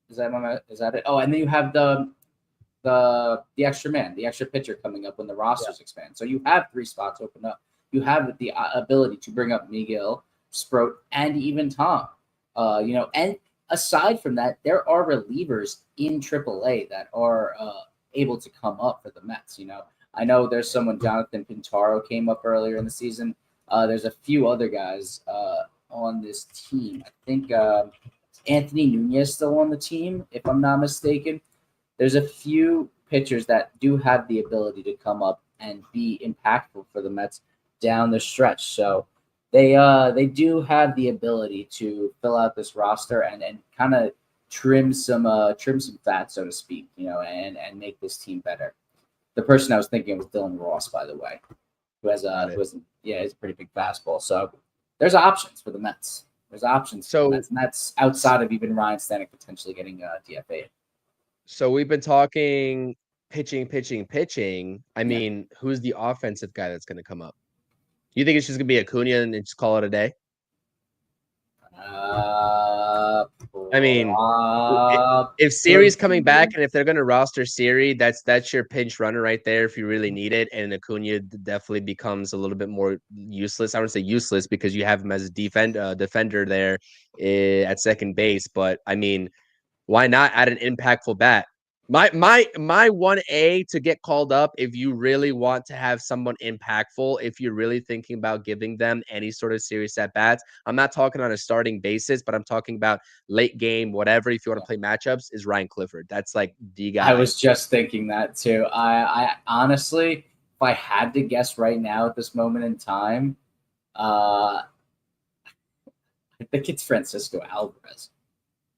is that it? Oh, and then you have the extra man, the extra pitcher coming up when the rosters expand. So you have 3 spots open up. You have the ability to bring up Miguel, Sproat, and even Tom. And aside from that, there are relievers in AAA that are able to come up for the Mets. I know there's someone, Jonathan Pintaro came up earlier in the season. There's a few other guys on this team. I think Anthony Nunez still on the team, if I'm not mistaken. There's a few pitchers that do have the ability to come up and be impactful for the Mets down the stretch. So they do have the ability to fill out this roster and kind of trim some fat, so to speak, and make this team better. The person I was thinking was Dylan Ross, by the way, who has he's a pretty big fastball. So there's options for the Mets. There's options for the Mets, and that's outside of even Ryan Stanek potentially getting DFA. So we've been talking pitching. I mean, who's the offensive guy that's going to come up? You think it's just going to be Acuna and just call it a day? I mean, if Siri's coming back and if they're going to roster Siri, that's your pinch runner right there if you really need it. And Acuna definitely becomes a little bit more useless. I wouldn't say useless because you have him as a defender there at second base. But, I mean, why not add an impactful bat? My 1A to get called up if you really want to have someone impactful, if you're really thinking about giving them any sort of serious at bats. I'm not talking on a starting basis, but I'm talking about late game, whatever. If you want to play matchups, is Ryan Clifford. That's like the guy. I was just thinking that too. I honestly, if I had to guess right now at this moment in time, I think it's Francisco Alvarez.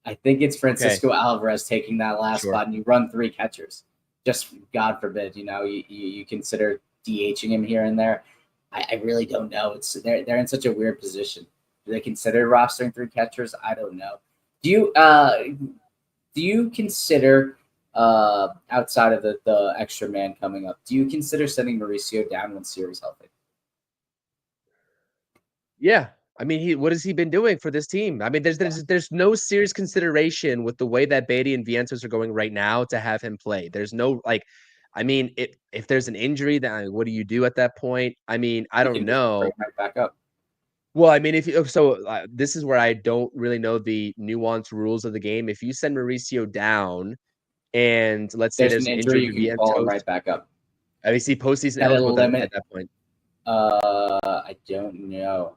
I think it's Francisco Alvarez taking that last spot, and you run 3 catchers. Just God forbid, you consider DHing him here and there. I really don't know. They're in such a weird position. Do they consider rostering 3 catchers? I don't know. Do you consider outside of the extra man coming up? Do you consider sending Mauricio down when Siri's healthy? Yeah. I mean, what has he been doing for this team? I mean, there's no serious consideration with the way that Beatty and Vientos are going right now to have him play. There's no I mean, if there's an injury, then what do you do at that point? I mean, I don't know. Bring him right back up. Well, I mean, this is where I don't really know the nuanced rules of the game. If you send Mauricio down, and let's say there's an injury, you can call him right back up. I mean, see postseason eligible at that point. I don't know.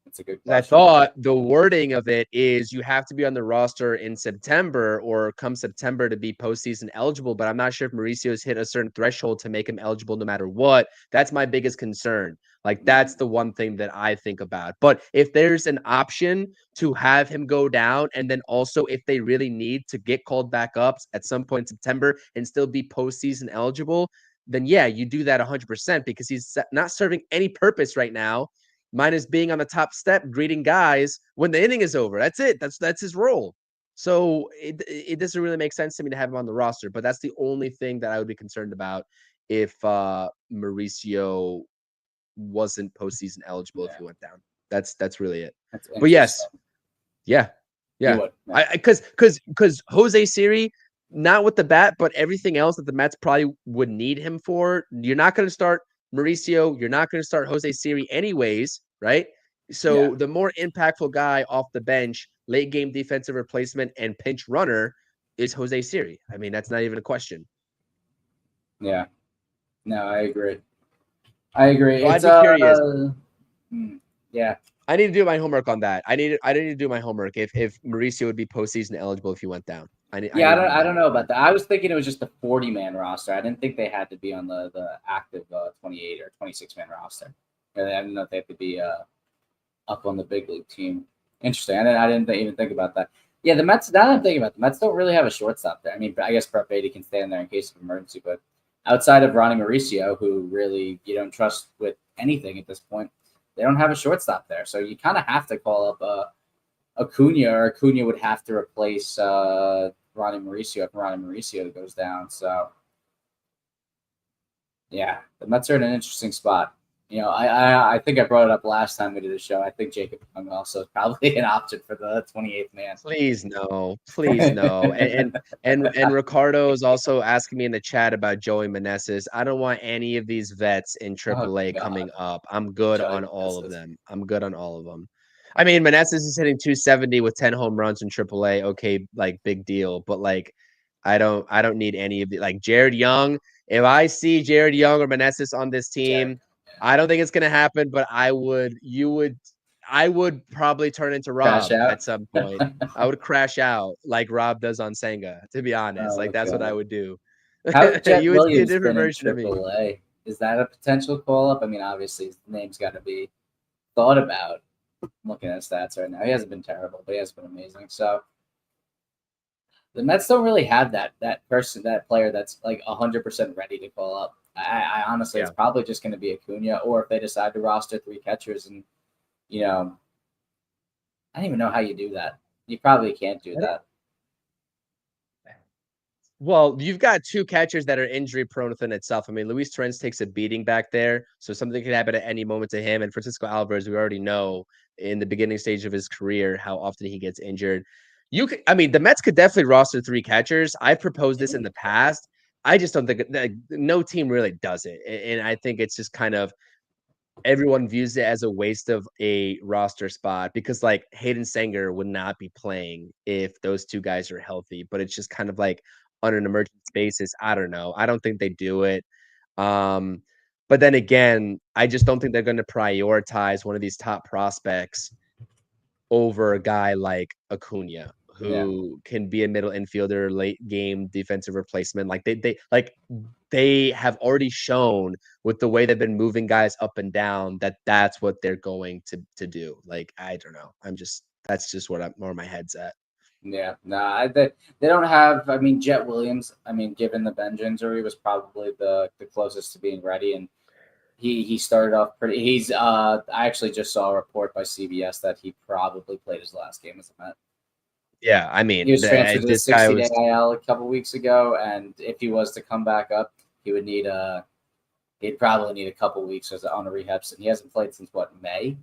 That's a good question. I thought the wording of it is you have to be on the roster in September or come September to be postseason eligible, but I'm not sure if Mauricio's hit a certain threshold to make him eligible no matter what. That's my biggest concern. Like, that's the one thing that I think about. But if there's an option to have him go down, and then also if they really need to get called back up at some point in September and still be postseason eligible, then yeah, you do that 100% because he's not serving any purpose right now. Minus being on the top step, greeting guys when the inning is over. That's it. That's his role. So it doesn't really make sense to me to have him on the roster. But that's the only thing that I would be concerned about if Mauricio wasn't postseason eligible if he went down. That's really it. But yes, yeah. Because Jose Siri, not with the bat, but everything else that the Mets probably would need him for. You're not going to start Mauricio, you're not going to start Jose Siri anyways, right? So the more impactful guy off the bench, late game defensive replacement and pinch runner is Jose Siri. I mean, that's not even a question. Yeah. No, I agree. So I'd be curious. Yeah. I need to do my homework on that. I need to do my homework if Mauricio would be postseason eligible if he went down. I Yeah, need to I know don't know more. about that. I was thinking it was just a 40-man roster. I didn't think they had to be on the active 28 or 26-man roster. I didn't know if they have to be up on the big league team. Interesting. I didn't even think about that. Yeah, the Mets. Now that I'm thinking about it, the Mets don't really have a shortstop there. I mean, I guess Brett Beatty can stand there in case of emergency, but outside of Ronnie Mauricio, who really you don't trust with anything at this point, they don't have a shortstop there. So you kind of have to call up Acuna, or Acuna would have to replace Ronnie Mauricio if Ronnie Mauricio goes down. So yeah, the Mets are in an interesting spot. I think I brought it up last time we did the show. I think Jacob Young also is probably an option for the 28th man. Please no, please no. And Ricardo is also asking me in the chat about Joey Meneses. I don't want any of these vets in Oh AAA God, coming up. I'm good Joey on all of Meneses. them. I'm good on all of them. I mean, Meneses is hitting 270 with 10 home runs in AAA. Okay, like big deal. But like, I don't need any of the like Jared Young. If I see Jared Young or Meneses on this Jared. team, I don't think it's gonna happen. But I would probably turn into Crash Rob out. at some point. I would crash out like Rob does on Senga, to be honest. Like Oh that's what I God. would do. How's Jet You would see a Williams different been in version of me. AAA? Is that a potential call up? I mean, obviously his name's got to be thought about. I'm looking at his stats right now. He hasn't been terrible, but he has been amazing. So the Mets don't really have that player that's like 100% ready to call up. I honestly, it's Yeah. probably just going to be Acuna, or if they decide to roster 3 catchers, and you know, I don't even know how you do that. You probably can't do I don't that. Well, you've got two catchers that are injury prone within itself. I mean, Luis Torrens takes a beating back there, so something could happen at any moment to him. And Francisco Alvarez, we already know in the beginning stage of his career how often he gets injured. I mean, the Mets could definitely roster three catchers. I've proposed this in the past. I just don't think that no team really does it, and I think it's just kind of everyone views it as a waste of a roster spot because like Hayden Sanger would not be playing if those two guys are healthy, but it's just kind of like on an emergent basis. I don't know. I don't think they do it. Um, but then again, I just don't think they're going to prioritize one of these top prospects over a guy like Acuna, Yeah, who can be a middle infielder, late game defensive replacement. They have already shown with the way they've been moving guys up and down that that's what they're going to do. Like I don't know. That's just where my head's at. yeah. Nah, they don't have. I mean, Jet Williams. I mean, given the Benj injury, was probably the closest to being ready, and he started off pretty. I actually just saw a report by CBS that he probably played his last game as a Met. Yeah, I He mean, was transferred to the this guy 60 was. day IL a couple weeks ago, and if he was to come back up, he would need he'd probably need a couple weeks on a rehab. And he hasn't played since what, May?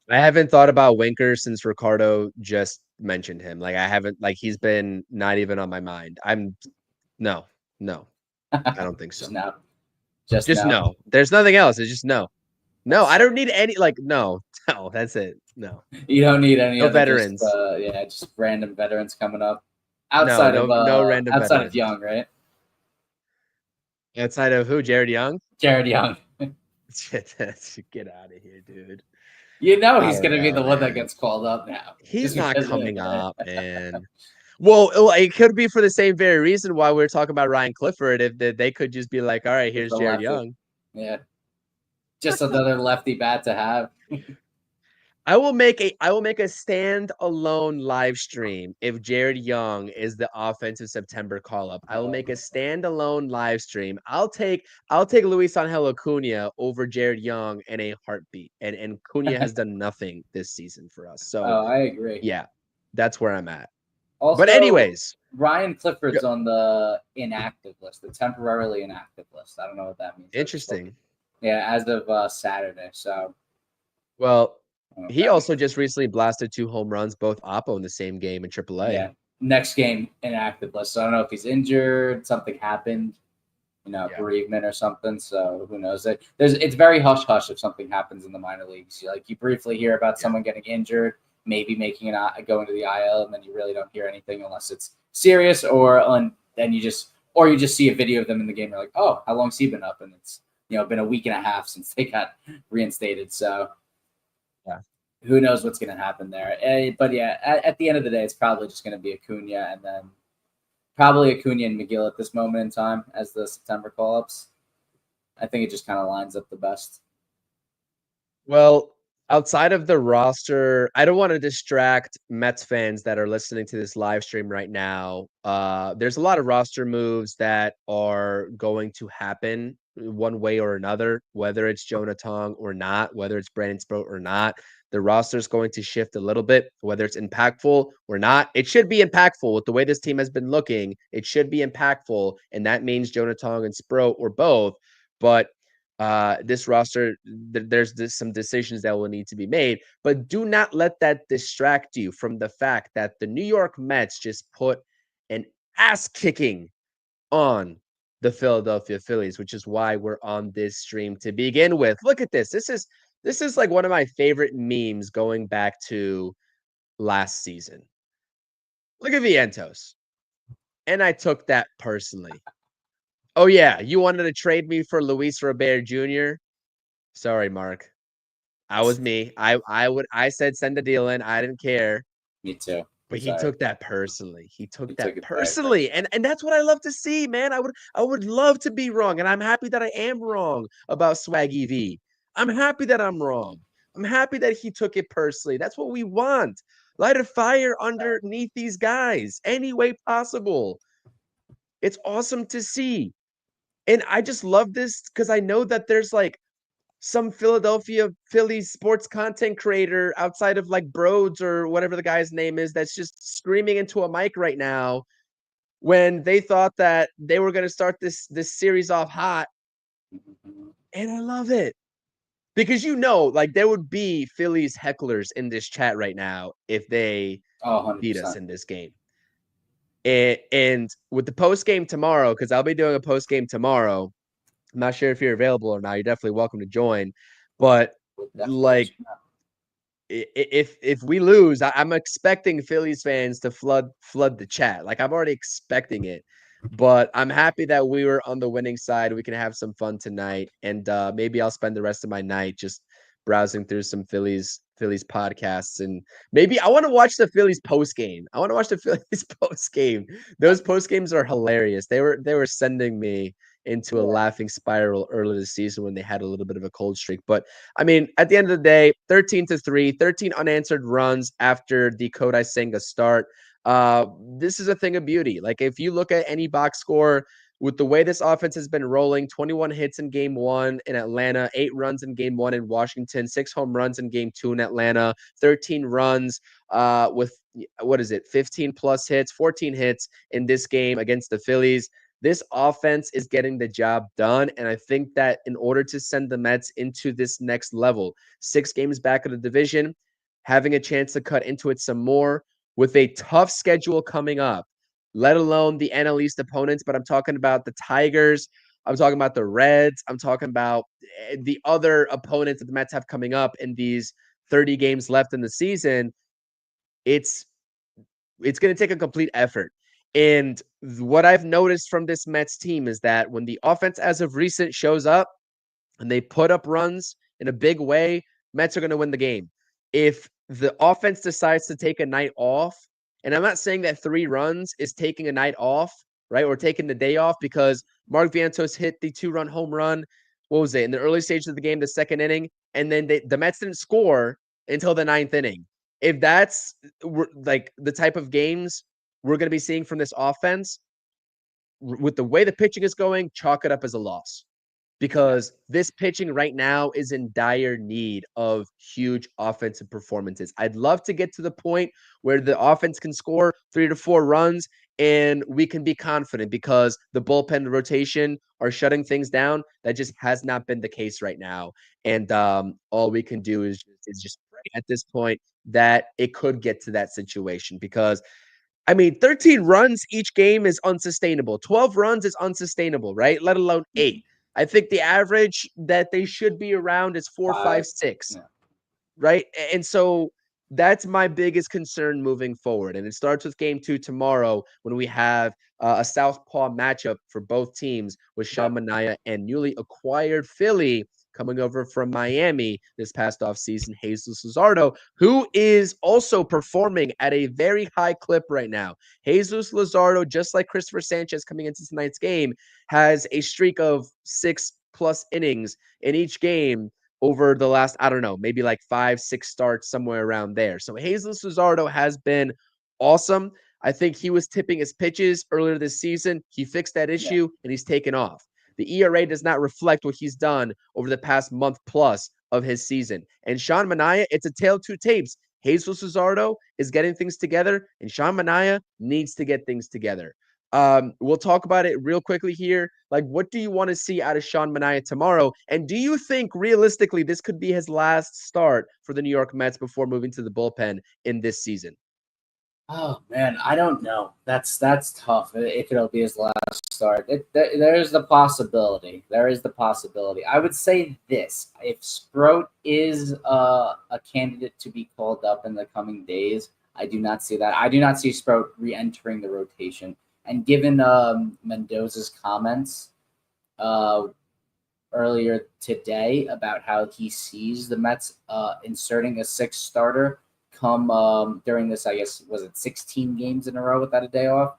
I haven't thought about Winker since Ricardo just mentioned him. Like I haven't. Like he's been not even on my mind. No, no, I don't think Just so. now, just Just now. no. There's nothing else. It's just no. No, I That's don't need any like no. No, that's it. No. You don't need any No other just veterans. just random veterans coming up No, no random outside of veterans. Young, right? Outside of who? Jared Young? Jared Young. Get out of here, dude. You know I he's don't gonna be the know, one that man. gets called up now, He's just not because. coming up, man. Well, it could be for the same very reason why we're talking about Ryan Clifford. If they could just be like, all right, He's here's the Jared lefty. Young. Yeah, just another lefty bat to have. I will make a stand-alone live stream if Jared Young is the offensive September call-up. I will make a stand-alone live stream. I'll take Luis Angel Acuna over Jared Young in a heartbeat. And Acuna has done nothing this season for us. So Oh, I agree. yeah, that's where I'm at. But Also, anyways, Ryan yeah, Clifford's on the inactive list, the temporarily inactive list. I don't know what that means. I just looked. interesting. Yeah, as of Saturday. So Well, I don't know what he that means. also just recently blasted 2 home runs, both Oppo in the same game in AAA. Yeah. Next game inactive list. So I don't know if he's injured, something happened, Yeah. bereavement or something. So who knows? It's very hush hush if something happens in the minor leagues. Like you briefly hear about Yeah. someone getting injured, maybe making going to the IL, and then you really don't hear anything unless it's serious, then you just see a video of them in the game. You're like, oh, how long's he been up? And it's been a week and a half since they got reinstated. So Yeah. who knows what's going to happen there? But yeah, at the end of the day, it's probably just going to be Acuna, and then probably Acuna and McGill at this moment in time as the September call-ups. I think it just kind of lines up the best. Well, outside of the roster, I don't want to distract Mets fans that are listening to this live stream right now. There's a lot of roster moves that are going to happen one way or another, whether it's Jonah Tong or not, whether it's Brandon Sproat or not. The roster is going to shift a little bit, whether it's impactful or not. It should be impactful with the way this team has been looking. It should be impactful, and that means Jonah Tong and Sproat or both. But this roster, there's some decisions that will need to be made, but do not let that distract you from the fact that the New York Mets just put an ass kicking on the Philadelphia Phillies, which is why we're on this stream to begin with. Look at this. This is like one of my favorite memes going back to last season. Look at Vientos. And I took that personally. Oh yeah, you wanted to trade me for Luis Robert Jr.? Sorry, Mark. I was me. I said send the deal in. I didn't care. Me too. But he Sorry. took that personally. He took He that took it very personally. And that's what I love to see, man. I would love to be wrong. And I'm happy that I am wrong about Swaggy V. I'm happy that I'm wrong. I'm happy that he took it personally. That's what we want. Light a fire underneath these guys any way possible. It's awesome to see. And I just love this because I know that there's like some Philadelphia Phillies sports content creator outside of like Broads or whatever the guy's name is that's just screaming into a mic right now when they thought that they were going to start this series off hot. And I love it because like there would be Phillies hecklers in this chat right now if they beat us in this game. And with the post game tomorrow, because I'll be doing a post game tomorrow. I'm not sure if you're available or not. You're definitely welcome to join. But like, if we lose, I'm expecting Phillies fans to flood the chat. Like I'm already expecting it. But I'm happy that we were on the winning side. We can have some fun tonight, and maybe I'll spend the rest of my night just browsing through some Phillies podcasts, and maybe I want to watch the Phillies post game. I want to watch the Phillies post game. Those post games are hilarious. They were sending me into a laughing spiral early this season when they had a little bit of a cold streak. But I mean, at the end of the day, 13-3, 13 unanswered runs after the Kodai Senga start. This is a thing of beauty. Like if you look at any box score with the way this offense has been rolling, 21 hits in game 1 in Atlanta, 8 runs in game 1 in Washington, 6 home runs in game 2 in Atlanta, 13 runs with 15 plus hits, 14 hits in this game against the Phillies. This offense is getting the job done. And I think that in order to send the Mets into this next level, 6 games back of the division, having a chance to cut into it some more with a tough schedule coming up, let alone the NL East opponents. But I'm talking about the Tigers. I'm talking about the Reds. I'm talking about the other opponents that the Mets have coming up in these 30 games left in the season. It's going to take a complete effort. And what I've noticed from this Mets team is that when the offense as of recent shows up and they put up runs in a big way, Mets are going to win the game. If the offense decides to take a night off, and I'm not saying that 3 runs is taking a night off, right? Or taking the day off because Mark Vientos hit the 2-run home run. What was it? In the early stages of the game, the second inning. And then the Mets didn't score until the 9th inning. If that's like the type of games we're going to be seeing from this offense, with the way the pitching is going, chalk it up as a loss because this pitching right now is in dire need of huge offensive performances. I'd love to get to the point where the offense can score 3 to 4 runs and we can be confident because the bullpen rotation are shutting things down. That just has not been the case right now. And all we can do is just pray at this point that it could get to that situation because I mean, 13 runs each game is unsustainable. 12 runs is unsustainable, right? Let alone 8. I think the average that they should be around is 4, 5, 6, right? And so that's my biggest concern moving forward. And it starts with game 2 tomorrow when we have a southpaw matchup for both teams with Sean Manaea and newly acquired Philly, coming over from Miami this past offseason, Jesus Luzardo, who is also performing at a very high clip right now. Jesus Luzardo, just like Christopher Sanchez coming into tonight's game, has a streak of 6+ innings in each game over the last, I don't know, maybe like 5-6 starts, somewhere around there. So Jesus Luzardo has been awesome. I think he was tipping his pitches earlier this season. He fixed that issue and he's taken off. The ERA does not reflect what he's done over the past month plus of his season. And Sean Manaea, it's a tale of two tapes. Jesus Luzardo is getting things together, and Sean Manaea needs to get things together. We'll talk about it real quickly here. Like, what do you want to see out of Sean Manaea tomorrow? And do you think realistically this could be his last start for the New York Mets before moving to the bullpen in this season? Oh man, I don't know. That's tough. If it'll be his last start, there's the possibility. There is the possibility. I would say this: if Sproat is a candidate to be called up in the coming days, I do not see that. I do not see Sproat re-entering the rotation. And given Mendoza's comments earlier today about how he sees the Mets inserting a sixth starter come during this, I guess, was it 16 games in a row without a day off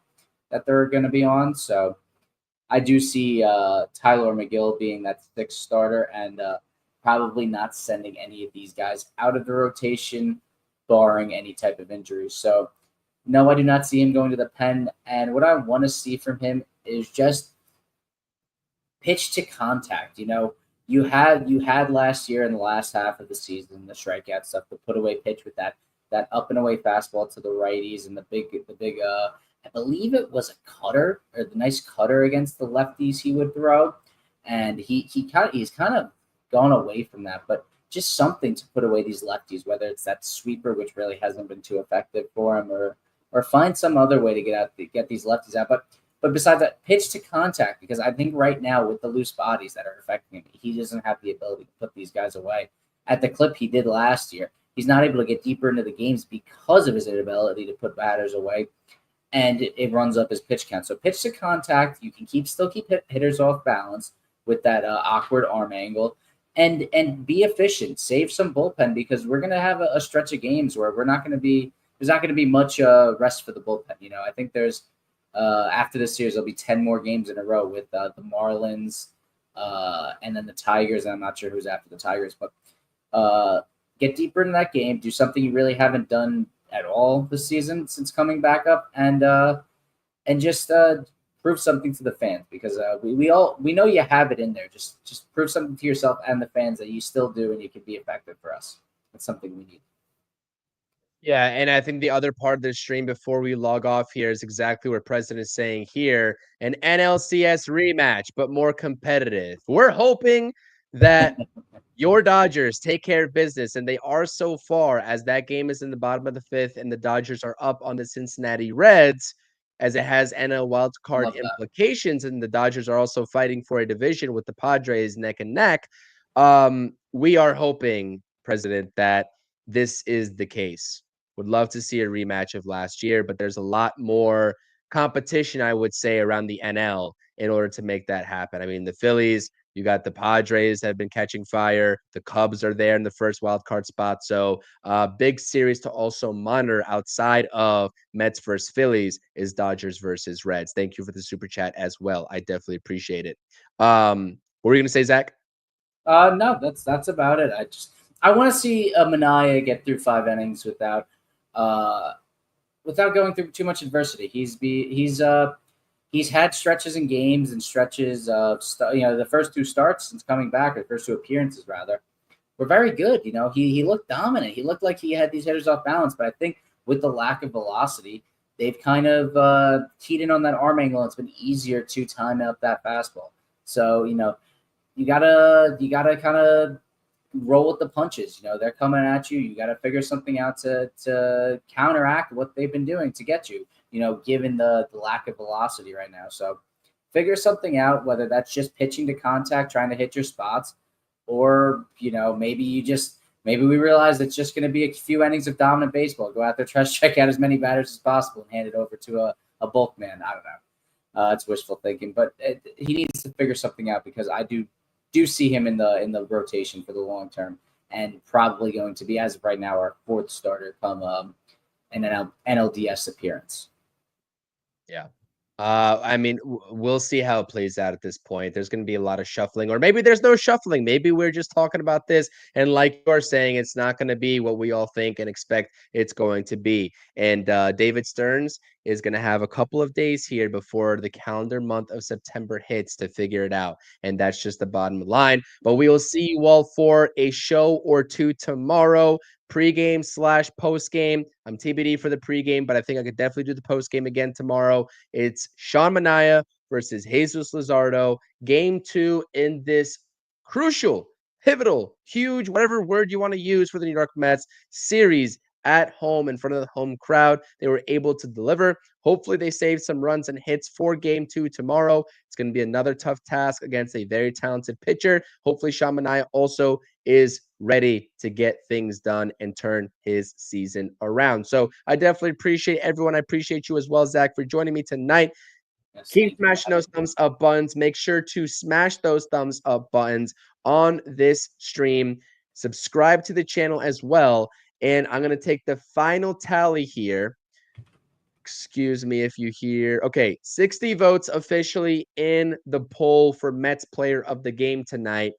that they're going to be on. So I do see Tyler McGill being that sixth starter and probably not sending any of these guys out of the rotation, barring any type of injury. So no, I do not see him going to the pen. And what I want to see from him is just pitch to contact. You had last year in the last half of the season the strikeout stuff, the put away pitch with that up and away fastball to the righties and the big I believe it was a cutter or the nice cutter against the lefties he would throw, and he's kind of gone away from that, but just something to put away these lefties, whether it's that sweeper which really hasn't been too effective for him, or find some other way to get these lefties out, But besides that, pitch to contact, because I think right now with the loose bodies that are affecting him, he doesn't have the ability to put these guys away at the clip he did last year. He's not able to get deeper into the games because of his inability to put batters away, and it runs up his pitch count. So pitch to contact, you can still keep hitters off balance with that awkward arm angle, and be efficient. Save some bullpen, because we're going to have a stretch of games where there's not going to be much rest for the bullpen. I think there's after this series, there'll be 10 more games in a row with the Marlins and then the Tigers. And I'm not sure who's after the Tigers, but get deeper in that game. Do something you really haven't done at all this season since coming back up, and just prove something to the fans, because we know you have it in there. Just prove something to yourself and the fans that you still do, and you can be effective for us. That's something we need. Yeah, and I think the other part of the stream before we log off here is exactly what President is saying here. An NLCS rematch, but more competitive. We're hoping that your Dodgers take care of business, and they are so far, as that game is in the bottom of the fifth and the Dodgers are up on the Cincinnati Reds, as it has NL wild card implications, and the Dodgers are also fighting for a division with the Padres neck and neck. We are hoping, President, that this is the case. Would love to see a rematch of last year, but there's a lot more competition, I would say, around the NL in order to make that happen. I mean, the Phillies, you got the Padres that have been catching fire. The Cubs are there in the first wild card spot. So big series to also monitor outside of Mets versus Phillies is Dodgers versus Reds. Thank you for the super chat as well. I definitely appreciate it. What were you going to say, Zach? No, that's about it. I want to see Manaea get through 5 innings without going through too much adversity. He's had stretches in games and stretches of the first 2 starts since coming back, or first 2 appearances rather, were very good. He looked dominant. He looked like he had these hitters off balance, but I think with the lack of velocity, they've kind of keyed in on that arm angle. It's been easier to time out that fastball. So you gotta kind of roll with the punches. They're coming at you. You got to figure something out to counteract what they've been doing to get you, given the lack of velocity right now. So figure something out, whether that's just pitching to contact, trying to hit your spots, or, maybe we realize it's just going to be a few innings of dominant baseball. Go out there, try to check out as many batters as possible and hand it over to a bulk man. I don't know. It's wishful thinking, but he needs to figure something out, because I do do see him in the rotation for the long term, and probably going to be, as of right now, our fourth starter come an NLDS appearance. Yeah. I mean, we'll see how it plays out at this point. There's going to be a lot of shuffling, or maybe there's no shuffling. Maybe we're just talking about this, and like you are saying, it's not going to be what we all think and expect it's going to be. And David Stearns is going to have a couple of days here before the calendar month of September hits to figure it out, and that's just the bottom line. But we will see you all for a show or two tomorrow. Pregame / postgame. I'm TBD for the pregame, but I think I could definitely do the postgame again tomorrow. It's Sean Manaea versus Jesus Luzardo. Game 2 in this crucial, pivotal, huge, whatever word you want to use for the New York Mets series at home in front of the home crowd. They were able to deliver. Hopefully they save some runs and hits for game 2 tomorrow. It's going to be another tough task against a very talented pitcher. Hopefully Sean Manaea also is ready to get things done and turn his season around. So I definitely appreciate everyone. I appreciate you as well, Zach, for joining me tonight. Yes, Keep smashing those thumbs up buttons. Make sure to smash those thumbs up buttons on this stream. Subscribe to the channel as well. And I'm going to take the final tally here. Excuse me if you hear. Okay, 60 votes officially in the poll for Mets player of the game tonight.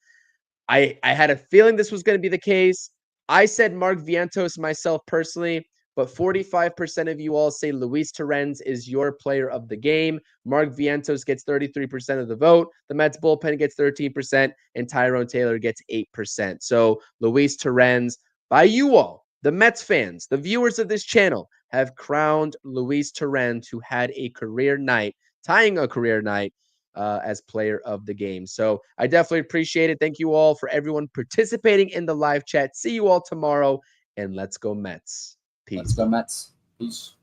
I had a feeling this was going to be the case. I said Mark Vientos myself personally, but 45% of you all say Luis Torrens is your player of the game. Mark Vientos gets 33% of the vote. The Mets bullpen gets 13%, and Tyrone Taylor gets 8%. So Luis Torrens, by you all, the Mets fans, the viewers of this channel, have crowned Luis Torrens, who had a career night, tying a career night as player of the game. So I definitely appreciate it. Thank you all for everyone participating in the live chat. See you all tomorrow, and let's go Mets. Peace. Let's go Mets. Peace.